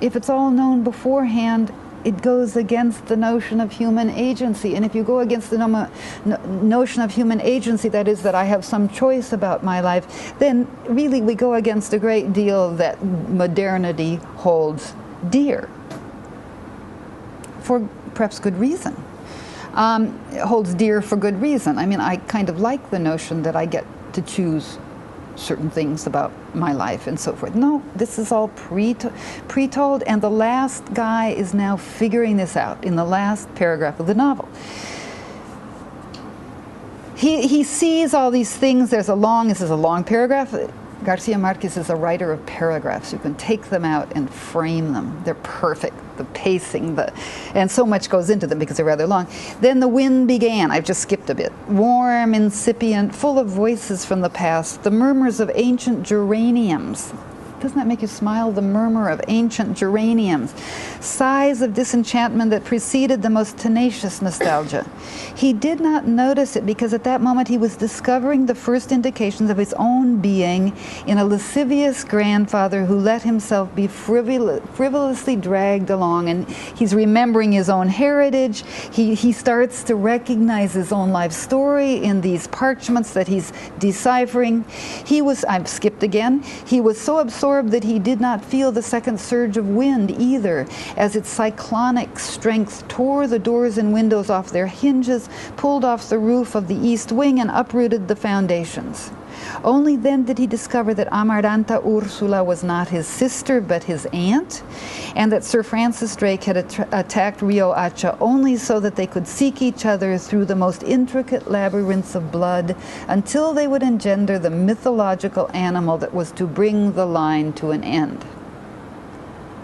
S1: If it's all known beforehand, it goes against the notion of human agency. And if you go against the notion of human agency, that is, that I have some choice about my life, then really we go against a great deal that modernity holds dear. For perhaps good reason. Holds dear for good reason. I mean, I kind of like the notion that I get to choose certain things about my life and so forth. No, this is all pre-told, and the last guy is now figuring this out in the last paragraph of the novel. He sees all these things. This is a long paragraph. Garcia Marquez is a writer of paragraphs. You can take them out and frame them. They're perfect. The pacing, and so much goes into them because they're rather long. Then the wind began. I've just skipped a bit. Warm, incipient, full of voices from the past, the murmurs of ancient geraniums. Doesn't that make you smile? The murmur of ancient geraniums. Sighs of disenchantment that preceded the most tenacious nostalgia. He did not notice it because at that moment he was discovering the first indications of his own being in a lascivious grandfather who let himself be frivolously dragged along, and he's remembering his own heritage. He starts to recognize his own life story in these parchments that he's deciphering. I've skipped again. He was so absorbed that he did not feel the second surge of wind either, as its cyclonic strength tore the doors and windows off their hinges, pulled off the roof of the east wing, and uprooted the foundations. Only then did he discover that Amaranta Ursula was not his sister but his aunt, and that Sir Francis Drake had attacked Rio Hacha only so that they could seek each other through the most intricate labyrinths of blood until they would engender the mythological animal that was to bring the line to an end.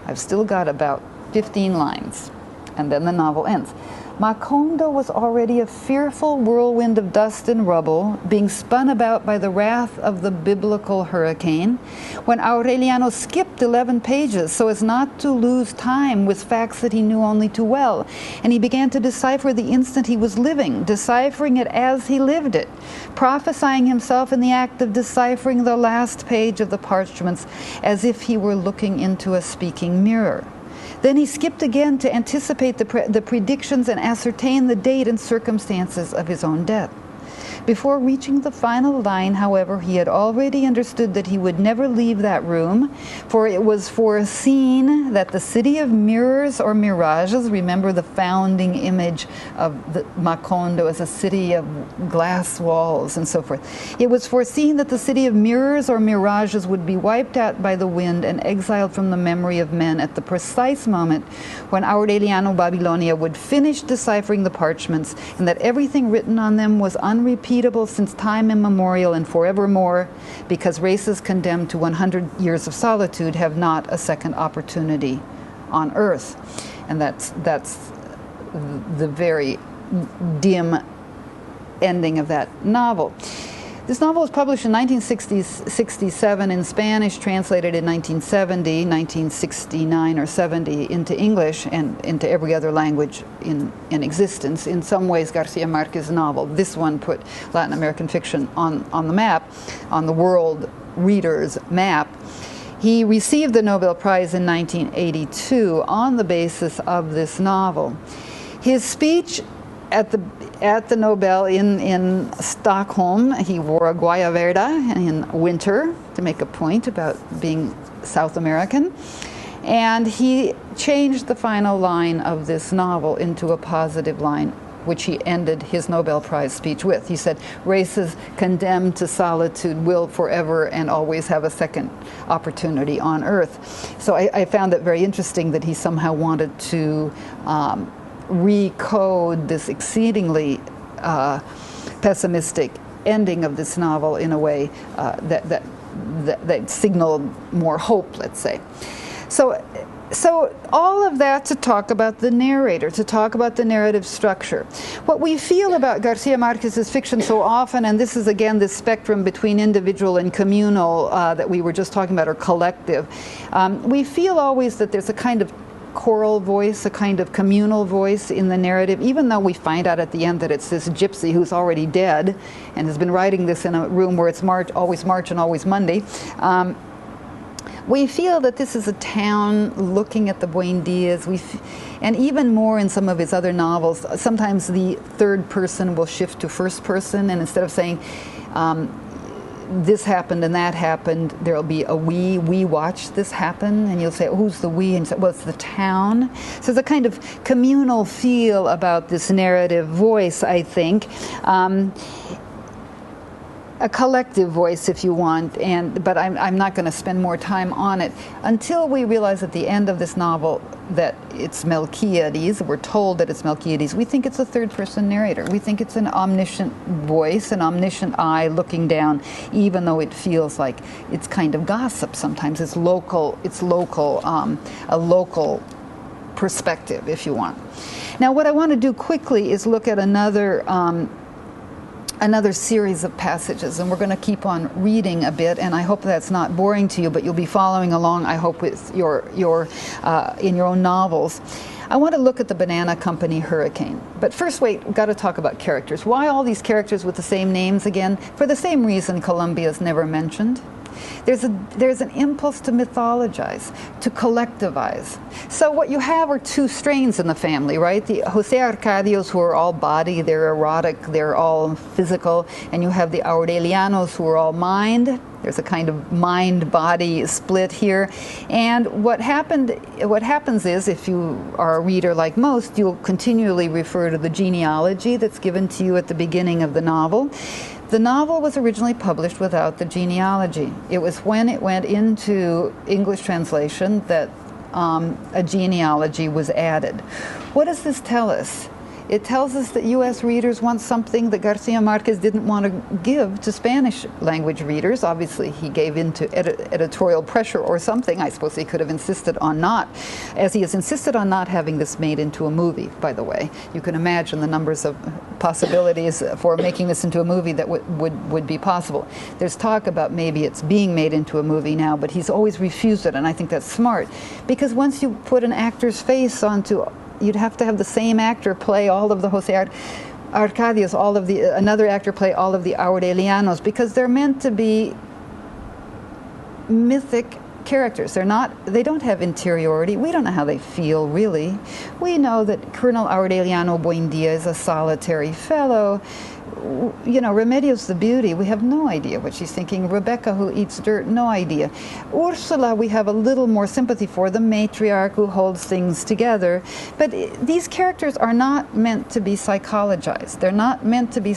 S1: I've still got about 15 lines, and then the novel ends. Macondo was already a fearful whirlwind of dust and rubble, being spun about by the wrath of the biblical hurricane, when Aureliano skipped 11 pages so as not to lose time with facts that he knew only too well, and he began to decipher the instant he was living, deciphering it as he lived it, prophesying himself in the act of deciphering the last page of the parchments as if he were looking into a speaking mirror. Then he skipped again to anticipate the predictions and ascertain the date and circumstances of his own death. Before reaching the final line, however, he had already understood that he would never leave that room, for it was foreseen that the city of mirrors or mirages, remember the founding image of the Macondo as a city of glass walls and so forth. It was foreseen that the city of mirrors or mirages would be wiped out by the wind and exiled from the memory of men at the precise moment when Aureliano Babilonia would finish deciphering the parchments, and that everything written on them was unrepeatable since time immemorial and forevermore, because races condemned to 100 years of solitude have not a second opportunity on earth. And that's the very dim ending of that novel. This novel was published in 1967 in Spanish, translated in 1970, 1969 or 70 into English and into every other language in existence. In some ways, Garcia Marquez's novel, this one put Latin American fiction on the map, on the world reader's map. He received the Nobel Prize in 1982 on the basis of this novel. His speech at the Nobel in Stockholm, he wore a guayabera in winter to make a point about being South American. And he changed the final line of this novel into a positive line, which he ended his Nobel Prize speech with. He said, races condemned to solitude will forever and always have a second opportunity on earth. So I found it very interesting that he somehow wanted to recode this exceedingly pessimistic ending of this novel in a way that signaled more hope, let's say. So all of that to talk about the narrator, to talk about the narrative structure. What we feel about Garcia Marquez's fiction so often, and this is again this spectrum between individual and communal that we were just talking about, or collective, we feel always that there's a kind of choral voice, a kind of communal voice in the narrative, even though we find out at the end that it's this gypsy who's already dead and has been writing this in a room where it's always March and always Monday. We feel that this is a town looking at the Buendias, and even more in some of his other novels, sometimes the third person will shift to first person, and instead of saying, this happened and that happened, there'll be a we watched this happen, and you'll say, oh, who's the we? And you say, well, it's the town. So there's a kind of communal feel about this narrative voice, I think. A collective voice, if you want, but I'm not going to spend more time on it until we realize at the end of this novel that it's Melquiades. We're told that it's Melquiades. We think it's a third-person narrator. We think it's an omniscient voice, an omniscient eye looking down, even though it feels like it's kind of gossip. Sometimes it's local. A local perspective, if you want. Now, what I want to do quickly is look at another series of passages, and we're going to keep on reading a bit, and I hope that's not boring to you, but you'll be following along, I hope, with in your own novels. I want to look at the Banana Company hurricane. But first, wait, we've got to talk about characters. Why all these characters with the same names again? For the same reason Colombia is never mentioned. There's an impulse to mythologize, to collectivize. So what you have are two strains in the family, right? The Jose Arcadios, who are all body, they're erotic, they're all physical, and you have the Aurelianos, who are all mind. There's a kind of mind-body split here. And what happens is, if you are a reader like most, you'll continually refer to the genealogy that's given to you at the beginning of the novel. The novel was originally published without the genealogy. It was when it went into English translation that a genealogy was added. What does this tell us? It tells us that U.S. readers want something that Garcia Marquez didn't want to give to Spanish language readers. Obviously, he gave in to editorial pressure or something. I suppose he could have insisted on not, as he has insisted on not having this made into a movie, by the way. You can imagine the numbers of possibilities for making this into a movie that would be possible. There's talk about maybe it's being made into a movie now, but he's always refused it, and I think that's smart. Because once you put an actor's face onto, you'd have to have the same actor play all of the Jose Arcadios, another actor play all of the Aurelianos, because they're meant to be mythic characters. They don't have interiority. We don't know how they feel, really. We know that Colonel Aureliano Buendia is a solitary fellow. You know, Remedios the beauty, we have no idea what she's thinking. Rebecca, who eats dirt, no idea. Ursula, we have a little more sympathy for, the matriarch who holds things together. But these characters are not meant to be psychologized. They're not meant to be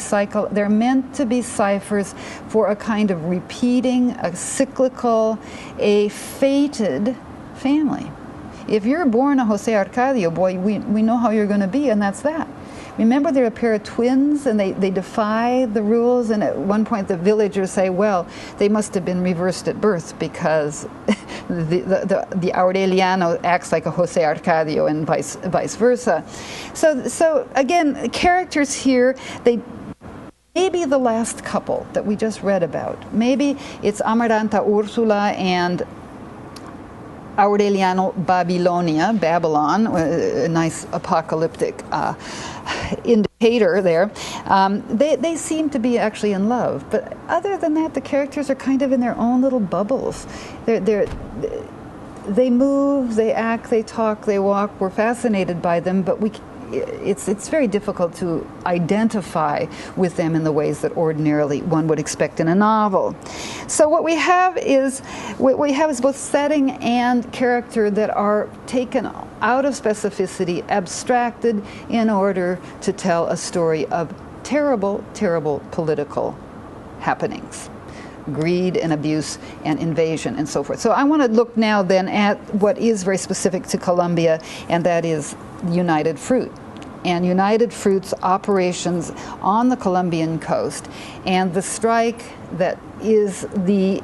S1: they're meant to be ciphers for a kind of repeating, a cyclical, a fated family. If you're born a Jose Arcadio, boy, we know how you're going to be, and that's that. Remember, they're a pair of twins, and they defy the rules, and at one point the villagers say, well, they must have been reversed at birth because the Aureliano acts like a Jose Arcadio and vice versa. So again, characters here, maybe the last couple that we just read about. Maybe it's Amaranta Ursula and Aureliano Babylon, a nice apocalyptic indicator there. They seem to be actually in love, but other than that, the characters are kind of in their own little bubbles. They move, they act, they talk, they walk. We're fascinated by them, but it's very difficult to identify with them in the ways that ordinarily one would expect in a novel. So what we have is both setting and character that are taken out of specificity, abstracted in order to tell a story of terrible, terrible political happenings. Greed and abuse and invasion and so forth. So I want to look now then at what is very specific to Colombia, and that is United Fruit. And United Fruit's operations on the Colombian coast, and the strike that is the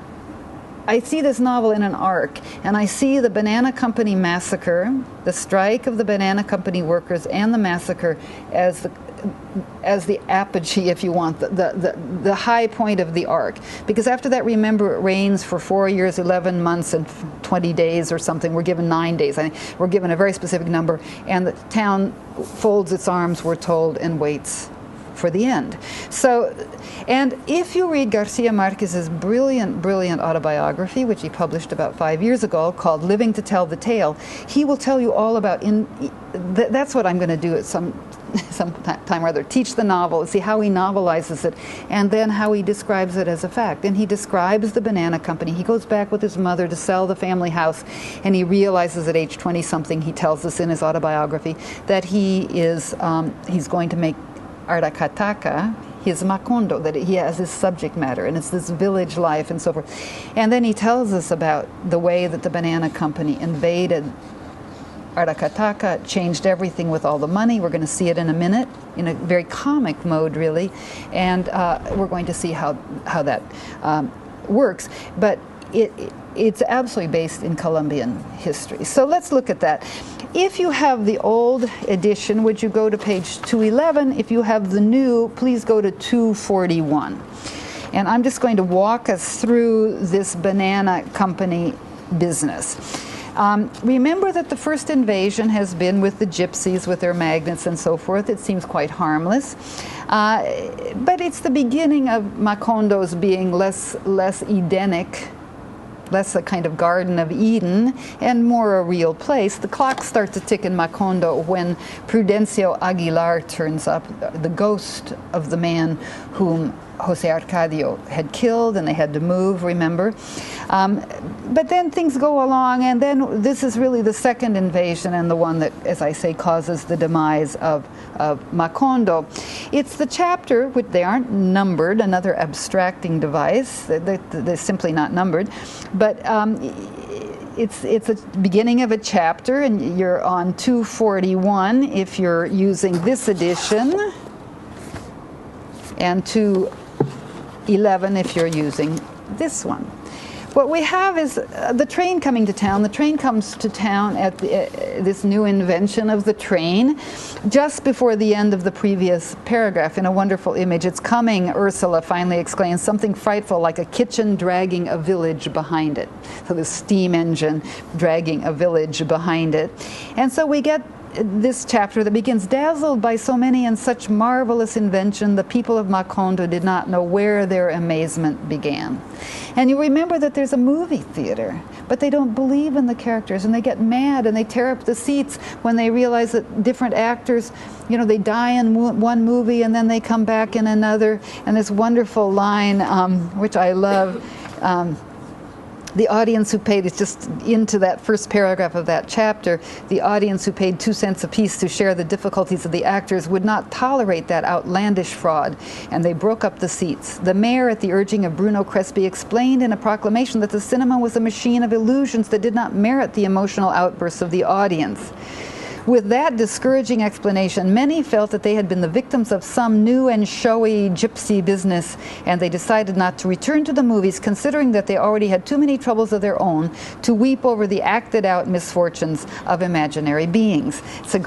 S1: I see this novel in an arc, and I see the Banana Company massacre, the strike of the Banana Company workers, and the massacre as the apogee, if you want, the high point of the arc. Because after that, remember, it reigns for 4 years, 11 months, and 20 days or something. We're given 9 days. I think we're given a very specific number, and the town folds its arms, we're told, and waits for the end. So, and if you read Garcia Marquez's brilliant autobiography, which he published about 5 years ago, called Living to Tell the Tale, he will tell you all about, that's what I'm going to do at some time or other, teach the novel, see how he novelizes it, and then how he describes it as a fact. And he describes the Banana Company. He goes back with his mother to sell the family house, and he realizes at age 20-something, he tells us in his autobiography, that he's going to make Aracataca his Macondo, that he has his subject matter, and it's this village life and so forth. And then he tells us about the way that the Banana Company invaded Aracataca, changed everything with all the money. We're going to see it in a minute, in a very comic mode, really, and we're going to see how that works. But it's absolutely based in Colombian history. So let's look at that. If you have the old edition, would you go to page 211? If you have the new, please go to 241. And I'm just going to walk us through this Banana Company business. Remember that the first invasion has been with the gypsies with their magnets and so forth. It seems quite harmless. But it's the beginning of Macondos being less Edenic, less a kind of Garden of Eden, and more a real place. The clocks start to tick in Macondo when Prudencio Aguilar turns up, the ghost of the man whom Jose Arcadio had killed, and they had to move, remember? But then things go along, and then this is really the second invasion, and the one that, as I say, causes the demise of Macondo. It's the chapter, which they aren't numbered, another abstracting device, they're simply not numbered, but it's a beginning of a chapter, and you're on 241 if you're using this edition, and 211 if you're using this one. What we have is the train coming to town. The train comes to town at this new invention of the train just before the end of the previous paragraph in a wonderful image. It's coming, Ursula finally exclaims, something frightful like a kitchen dragging a village behind it. So the steam engine dragging a village behind it. And so we get this chapter that begins, dazzled by so many and such marvelous invention, the people of Macondo did not know where their amazement began. And you remember that there's a movie theater, but they don't believe in the characters, and they get mad and they tear up the seats when they realize that different actors, you know, they die in one movie and then they come back in another. And this wonderful line, which I love, the audience who paid, it's just into that first paragraph of that chapter, the audience who paid 2 cents apiece to share the difficulties of the actors would not tolerate that outlandish fraud, and they broke up the seats. The mayor, at the urging of Bruno Crespi, explained in a proclamation that the cinema was a machine of illusions that did not merit the emotional outbursts of the audience. With that discouraging explanation, many felt that they had been the victims of some new and showy gypsy business, and they decided not to return to the movies, considering that they already had too many troubles of their own to weep over the acted-out misfortunes of imaginary beings. It's a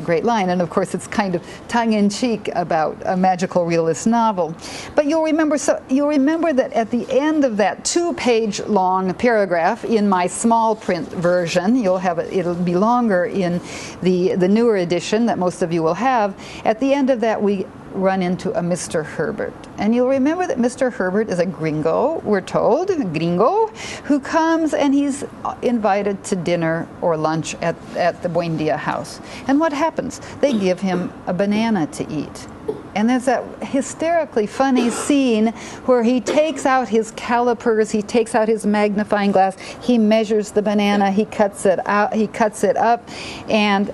S1: great line, and of course it's kind of tongue-in-cheek about a magical realist novel. But you'll remember that at the end of that 2-page long paragraph in my small print version, it'll be longer in the newer edition that most of you will have. At the end of that, we run into a Mr. Herbert. And you'll remember that Mr. Herbert is a gringo, we're told, who comes and he's invited to dinner or lunch at the Buendia house. And what happens? They give him a banana to eat. And there's that hysterically funny scene where he takes out his calipers, he takes out his magnifying glass, he measures the banana, he cuts it out, he cuts it up, and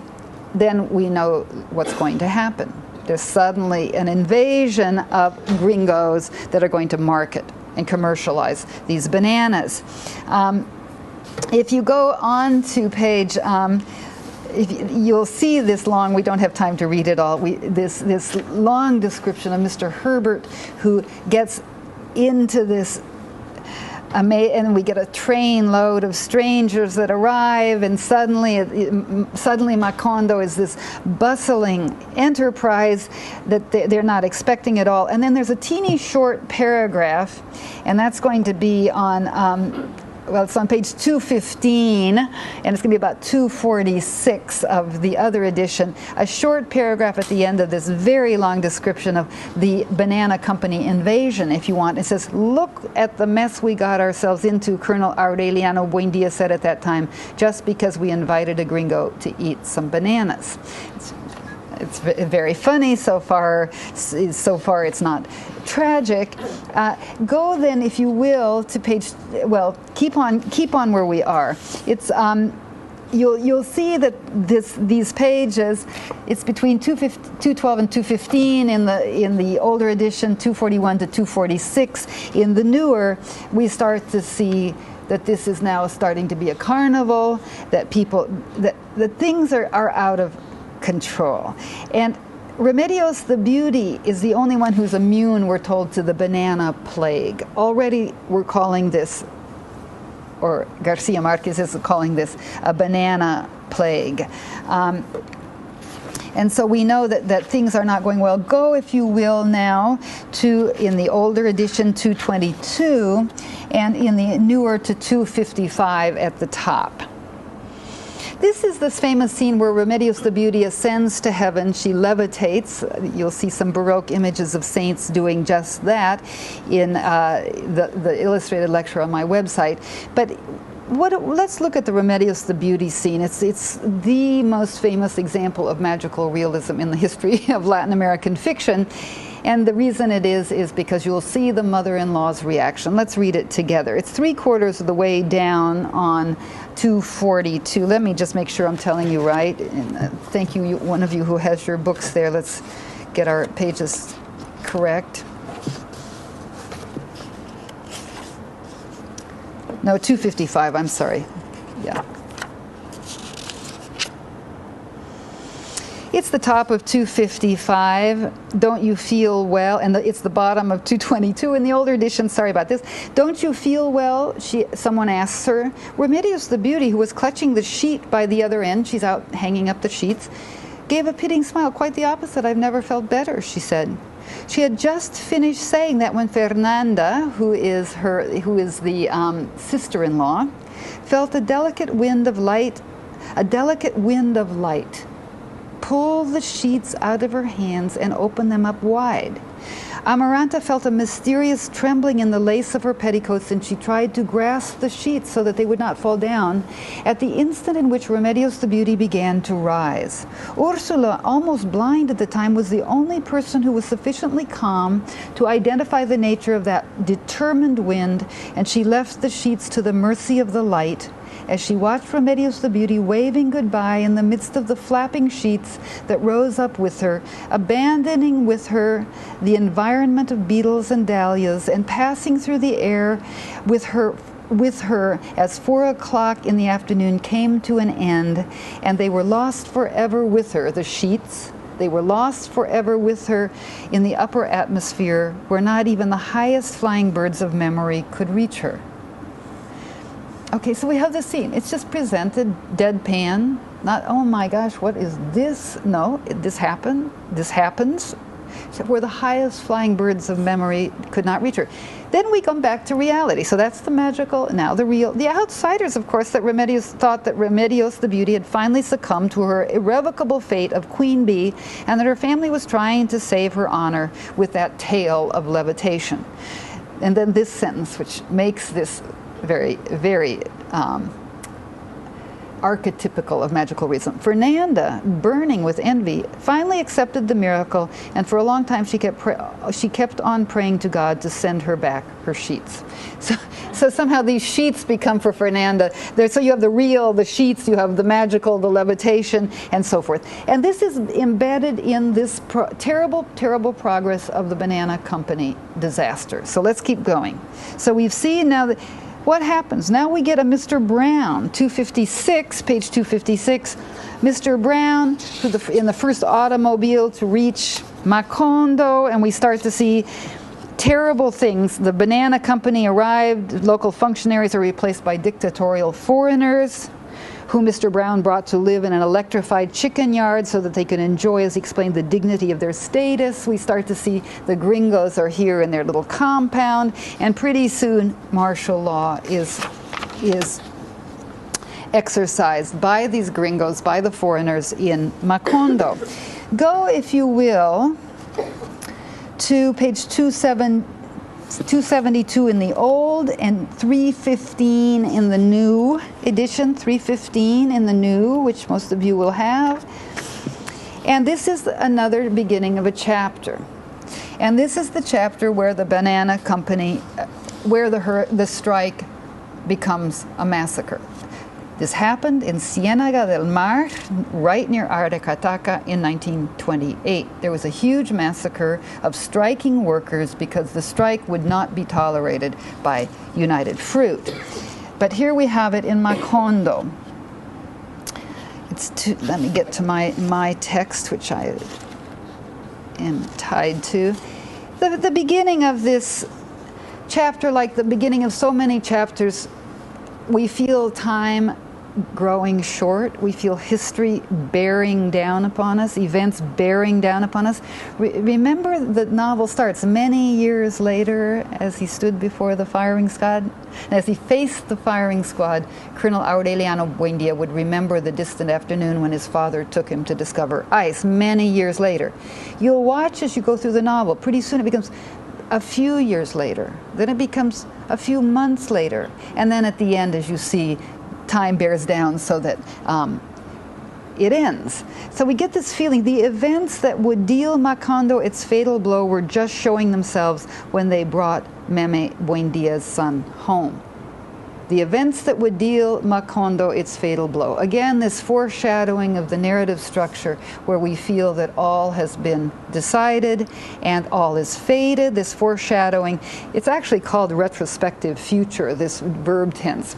S1: then we know what's going to happen. There's suddenly an invasion of gringos that are going to market and commercialize these bananas. If you go on to page, you'll see this long, we don't have time to read it all, this long description of Mr. Herbert, who gets into this and we get a train load of strangers that arrive, and suddenly Macondo is this bustling enterprise that they're not expecting at all. And then there's a teeny short paragraph, and that's going to be on well, it's on page 215, and it's going to be about 246 of the other edition. A short paragraph at the end of this very long description of the Banana Company invasion, if you want. It says, "Look at the mess we got ourselves into," Colonel Aureliano Buendia said at that time, "just because we invited a gringo to eat some bananas." It's very funny so far. So far, it's not tragic. Go then, if you will, to page. Well, keep on where we are. It's you'll see that these pages. It's between 212 and 215 in the older edition, 241 to 246. In the newer, we start to see that this is now starting to be a carnival. That things are out of control. And Remedios the Beauty is the only one who's immune, we're told, to the banana plague. Already we're calling this, or Garcia Marquez is calling this, a banana plague. And so we know that things are not going well. Go, if you will, now to, in the older edition, 222, and in the newer to 255 at the top. This is this famous scene where Remedios the Beauty ascends to heaven. She levitates. You'll see some Baroque images of saints doing just that in the illustrated lecture on my website. But let's look at the Remedios the Beauty scene. It's the most famous example of magical realism in the history of Latin American fiction. And the reason it is because you'll see the mother-in-law's reaction. Let's read it together. It's 3/4 of the way down on 242. Let me just make sure I'm telling you right. And, thank you, one of you who has your books there. Let's get our pages correct. No, 255, I'm sorry. Yeah. It's the top of 255. Don't you feel well? And it's the bottom of 222 in the older edition. Sorry about this. Don't you feel well? Someone asks her. Remedios the Beauty, who was clutching the sheet by the other end, she's out hanging up the sheets, gave a pitying smile. Quite the opposite. I've never felt better, she said. She had just finished saying that when Fernanda, who is the sister-in-law, felt a delicate wind of light pull the sheets out of her hands and open them up wide. Amaranta felt a mysterious trembling in the lace of her petticoats, and she tried to grasp the sheets so that they would not fall down at the instant in which Remedios the Beauty began to rise. Ursula, almost blind at the time, was the only person who was sufficiently calm to identify the nature of that determined wind, and she left the sheets to the mercy of the light as she watched Remedios the Beauty waving goodbye in the midst of the flapping sheets that rose up with her, abandoning with her the environment of beetles and dahlias, and passing through the air with her as 4 o'clock in the afternoon came to an end, and they were lost forever with her, the sheets. They were lost forever with her in the upper atmosphere where not even the highest flying birds of memory could reach her. Okay, so we have the scene. It's just presented deadpan. Not, oh my gosh, what is this? No, this happened. This happens. Where the highest flying birds of memory could not reach her. Then we come back to reality. So that's the magical, now the real. The outsiders, of course, thought that Remedios the Beauty had finally succumbed to her irrevocable fate of Queen Bee, and that her family was trying to save her honor with that tale of levitation. And then this sentence, which makes this very, very archetypical of magical realism. Fernanda, burning with envy, finally accepted the miracle, and for a long time she kept on praying to God to send her back her sheets. So somehow these sheets become for Fernanda. So you have the real, the sheets, you have the magical, the levitation, and so forth. And this is embedded in this terrible, terrible progress of the Banana Company disaster. So let's keep going. So we've seen now that what happens? Now we get a Mr. Brown, 256, page 256. Mr. Brown, in the first automobile to reach Macondo, and we start to see terrible things. The banana company arrived, local functionaries are replaced by dictatorial foreigners, who Mr. Brown brought to live in an electrified chicken yard so that they could enjoy, as he explained, the dignity of their status. We start to see the gringos are here in their little compound, and pretty soon martial law is exercised by these gringos, by the foreigners in Macondo. Go, if you will, to page 272 in the old and 315 in the new edition, 315 in the new, which most of you will have. And this is another beginning of a chapter. And this is the chapter where the banana company, where the strike becomes a massacre. This happened in Ciénaga del Mar, right near Aracataca, in 1928. There was a huge massacre of striking workers because the strike would not be tolerated by United Fruit. But here we have it in Macondo. Let me get to my text, which I am tied to. The beginning of this chapter, like the beginning of so many chapters, we feel time growing short. We feel history bearing down upon us, events bearing down upon us. Remember, the novel starts many years later as he stood before the firing squad. And as he faced the firing squad, Colonel Aureliano Buendia would remember the distant afternoon when his father took him to discover ice many years later. You'll watch as you go through the novel. Pretty soon it becomes a few years later. Then it becomes a few months later. And then at the end, as you see, time bears down so that it ends. So we get this feeling the events that would deal Macondo its fatal blow were just showing themselves when they brought Meme Buendia's son home. The events that would deal Macondo its fatal blow. Again, this foreshadowing of the narrative structure where we feel that all has been decided and all is fated, this foreshadowing. It's actually called retrospective future, this verb tense.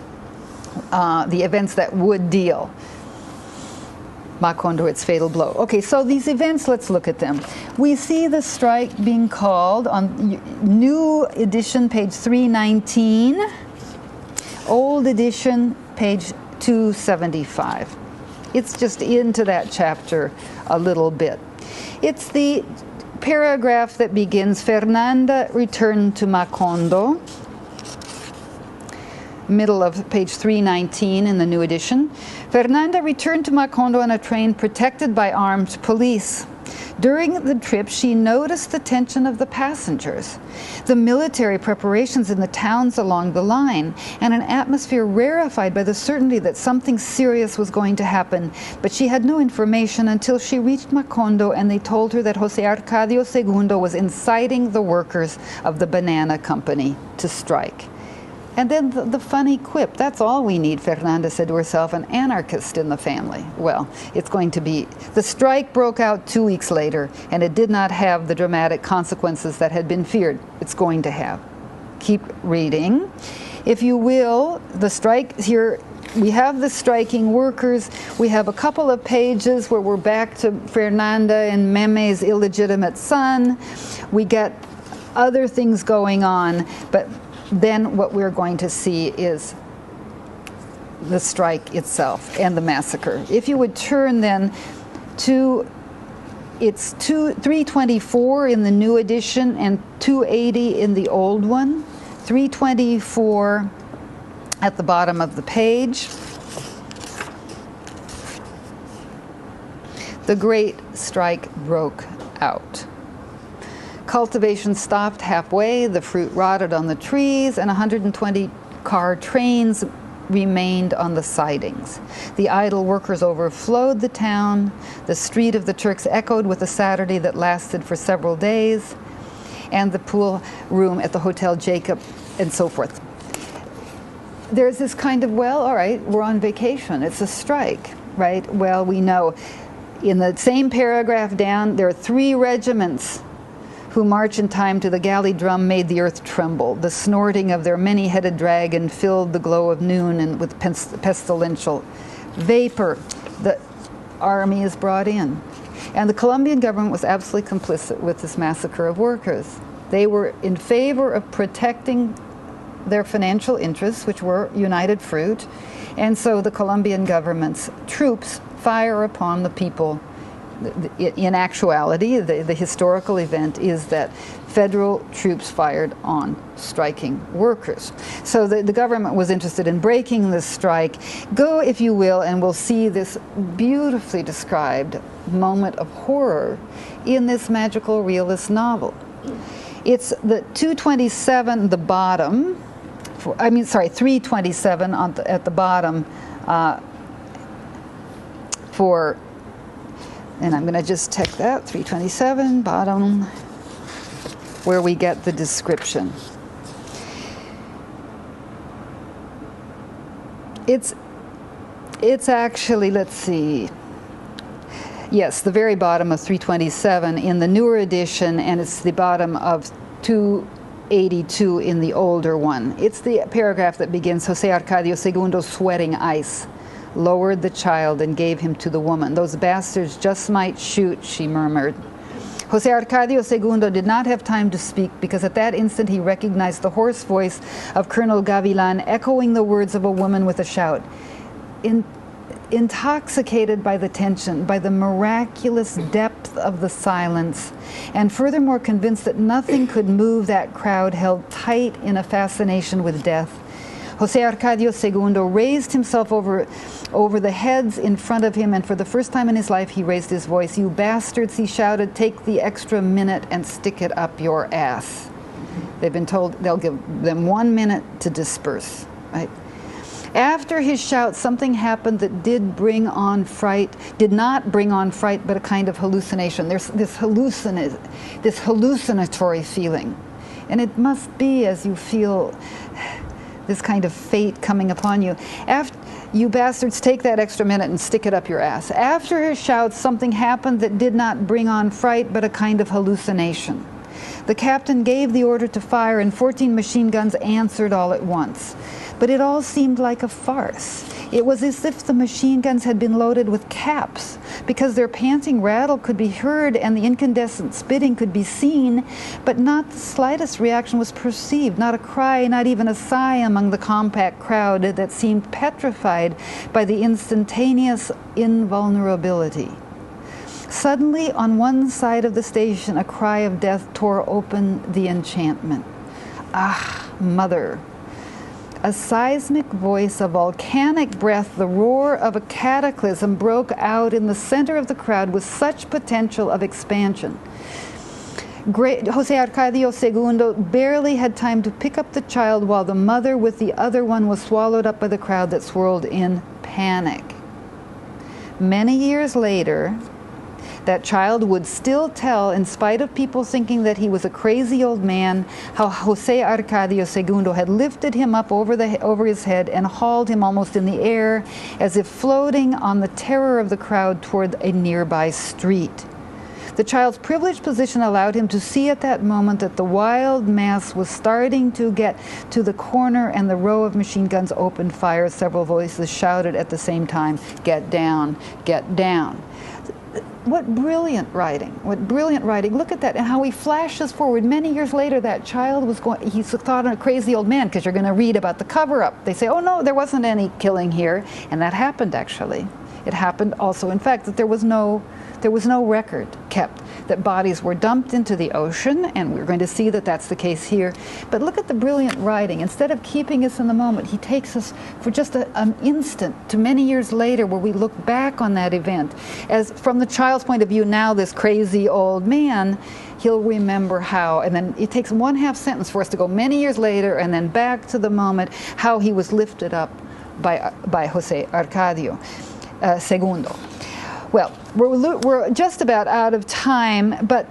S1: The events that would deal Macondo its fatal blow. Okay, so these events, let's look at them. We see the strike being called on new edition, page 319, old edition, page 275. It's just into that chapter a little bit. It's the paragraph that begins, Fernanda returned to Macondo, middle of page 319 in the new edition. Fernanda returned to Macondo on a train protected by armed police. During the trip, she noticed the tension of the passengers, the military preparations in the towns along the line, and an atmosphere rarefied by the certainty that something serious was going to happen. But she had no information until she reached Macondo and they told her that José Arcadio II was inciting the workers of the banana company to strike. And then the funny quip, that's all we need, Fernanda said to herself, an anarchist in the family. Well, it's going to be. The strike broke out 2 weeks later, and it did not have the dramatic consequences that had been feared. It's going to have. Keep reading. If you will, the strike here, we have the striking workers. We have a couple of pages where we're back to Fernanda and Meme's illegitimate son. We get other things going on, but then what we're going to see is the strike itself and the massacre. If you would turn then to, it's 324 in the new edition and 280 in the old one. 324 at the bottom of the page. The great strike broke out. Cultivation stopped halfway, the fruit rotted on the trees, and 120 car trains remained on the sidings. The idle workers overflowed the town. The street of the Turks echoed with a Saturday that lasted for several days, and the pool room at the Hotel Jacob, and so forth. There's this kind of, well, all right, we're on vacation. It's a strike, right? Well, we know. In the same paragraph down, there are 3 regiments who march in time to the galley drum made the earth tremble. The snorting of their many-headed dragon filled the glow of noon and with pestilential vapor. The army is brought in. And the Colombian government was absolutely complicit with this massacre of workers. They were in favor of protecting their financial interests, which were United Fruit, and so the Colombian government's troops fire upon the people. In actuality, the historical event is that federal troops fired on striking workers. So the government was interested in breaking this strike. Go, if you will, and we'll see this beautifully described moment of horror in this magical realist novel. It's the 227, the bottom, 327 at the bottom for, and I'm going to just check that, 327, bottom, where we get the description. It's actually, let's see, yes, the very bottom of 327 in the newer edition, and it's the bottom of 282 in the older one. It's the paragraph that begins, Jose Arcadio II, sweating ice, lowered the child and gave him to the woman. Those bastards just might shoot, she murmured. Jose Arcadio II did not have time to speak because at that instant he recognized the hoarse voice of Colonel Gavilan echoing the words of a woman with a shout. Intoxicated by the tension, by the miraculous depth of the silence, and furthermore convinced that nothing could move that crowd held tight in a fascination with death, Jose Arcadio II raised himself over the heads in front of him, and for the first time in his life he raised his voice. "You bastards," he shouted, "take the extra minute and stick it up your ass." They've been told they'll give them 1 minute to disperse, right? After his shout, something happened that did not bring on fright, but a kind of hallucination. There's this hallucinatory feeling. And it must be as you feel this kind of fate coming upon you. You bastards, take that extra minute and stick it up your ass. After his shout, something happened that did not bring on fright, but a kind of hallucination. The captain gave the order to fire, and 14 machine guns answered all at once. But it all seemed like a farce. It was as if the machine guns had been loaded with caps, because their panting rattle could be heard and the incandescent spitting could be seen, but not the slightest reaction was perceived, not a cry, not even a sigh among the compact crowd that seemed petrified by the instantaneous invulnerability. Suddenly, on one side of the station, a cry of death tore open the enchantment. Ah, mother! A seismic voice, a volcanic breath, the roar of a cataclysm broke out in the center of the crowd with such potential of expansion. Jose Arcadio II barely had time to pick up the child while the mother with the other one was swallowed up by the crowd that swirled in panic. Many years later, that child would still tell, in spite of people thinking that he was a crazy old man, how Jose Arcadio II had lifted him up over his head and hauled him almost in the air, as if floating on the terror of the crowd toward a nearby street. The child's privileged position allowed him to see at that moment that the wild mass was starting to get to the corner, and the row of machine guns opened fire. Several voices shouted at the same time, "Get down, get down." What brilliant writing, what brilliant writing. Look at that, and how he flashes forward. Many years later, that child was he's thought a crazy old man, because you're going to read about the cover-up. They say, oh no, there wasn't any killing here. And that happened, actually. It happened also, in fact, that there was no record kept, that bodies were dumped into the ocean, and we're going to see that that's the case here. But look at the brilliant writing. Instead of keeping us in the moment, he takes us for just an instant to many years later, where we look back on that event. As from the child's point of view, now this crazy old man, he'll remember how, and then it takes 1/2 sentence for us to go many years later and then back to the moment how he was lifted up by Jose Arcadio II. Well, we're just about out of time, but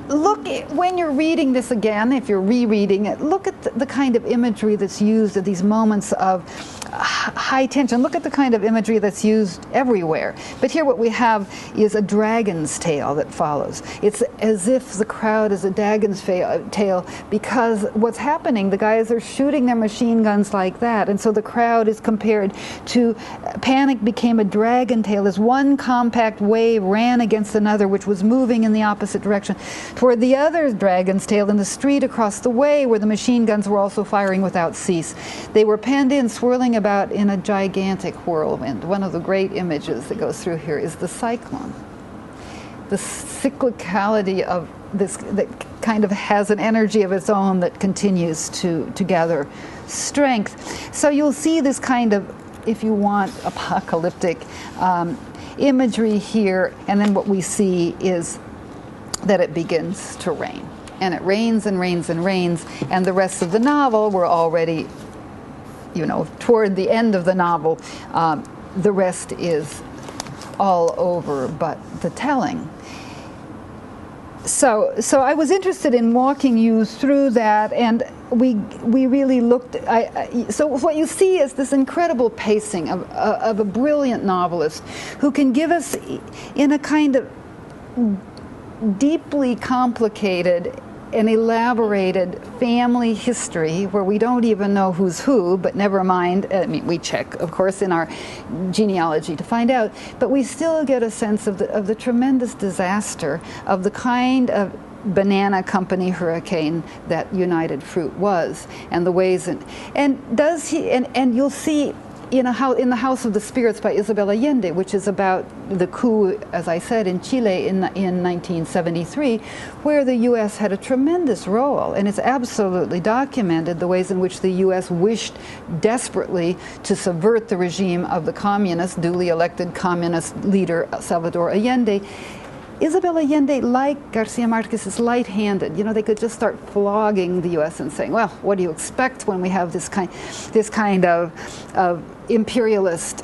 S1: look, when you're reading this again, if you're rereading it, look at the kind of imagery that's used at these moments of high tension. Look at the kind of imagery that's used everywhere. But here what we have is a dragon's tail that follows. It's as if the crowd is a dragon's tail, because what's happening, the guys are shooting their machine guns like that, and so the crowd is compared to, panic became a dragon tail as one compact wave ran against another which was moving in the opposite direction. toward the other dragon's tail in the street across the way, where the machine guns were also firing without cease. They were penned in, swirling about in a gigantic whirlwind. One of the great images that goes through here is the cyclone. The cyclicality of this that kind of has an energy of its own that continues to gather strength. So you'll see this kind of, if you want, apocalyptic imagery here, and then what we see is that it begins to rain. And it rains and rains and rains, and the rest of the novel, we're already, toward the end of the novel, the rest is all over but the telling. So I was interested in walking you through that, and we really looked. So what you see is this incredible pacing of a brilliant novelist who can give us, in a kind of deeply complicated and elaborated family history where we don't even know who's who, but never mind. I mean, we check, of course, in our genealogy to find out, but we still get a sense of the tremendous disaster of the kind of banana company hurricane that United Fruit was, and the ways and you'll see in the House of the Spirits by Isabel Allende, which is about the coup, as I said, in Chile in 1973, where the U.S. had a tremendous role, and it's absolutely documented the ways in which the U.S. wished desperately to subvert the regime of the communist, duly elected communist leader Salvador Allende. Isabel Allende, like Garcia Marquez, is light-handed. They could just start flogging the U.S. and saying, well, what do you expect when we have this kind of imperialist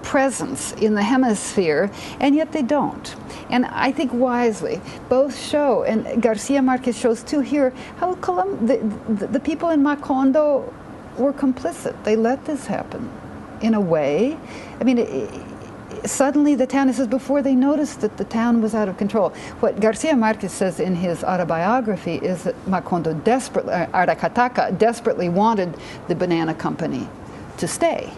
S1: presence in the hemisphere? And yet they don't. And I think wisely, both show, and Garcia Marquez shows too here, how the people in Macondo were complicit. They let this happen in a way. I mean, suddenly the town, it says, before they noticed that the town was out of control. What Garcia Marquez says in his autobiography is that Macondo Aracataca desperately wanted the banana company to stay,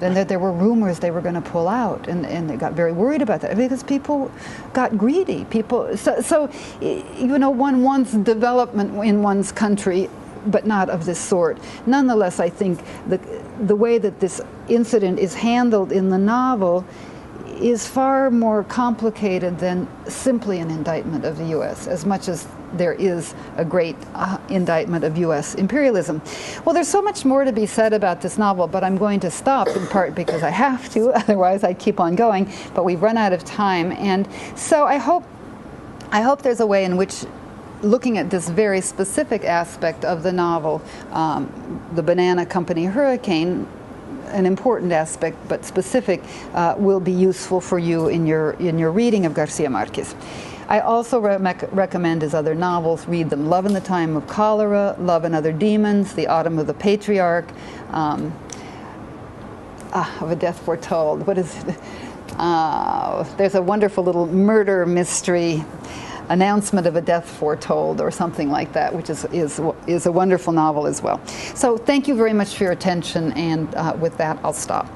S1: and that there were rumors they were going to pull out, and they got very worried about that because people got greedy. One wants development in one's country, but not of this sort. Nonetheless, I think the way that this incident is handled in the novel is far more complicated than simply an indictment of the U.S., as much as there is a great indictment of U.S. imperialism. Well, there's so much more to be said about this novel, but I'm going to stop, in part because I have to, otherwise I keep on going, but we've run out of time. And so I hope there's a way in which, looking at this very specific aspect of the novel, the banana company hurricane, an important aspect but specific, will be useful for you in your reading of Garcia Marquez. I also recommend his other novels. Read them. Love in the Time of Cholera, Love and Other Demons, The Autumn of the Patriarch, of a Death Foretold. What is it? There's a wonderful little murder mystery, Announcement of a Death Foretold, or something like that, which is a wonderful novel as well. So thank you very much for your attention, and with that, I'll stop.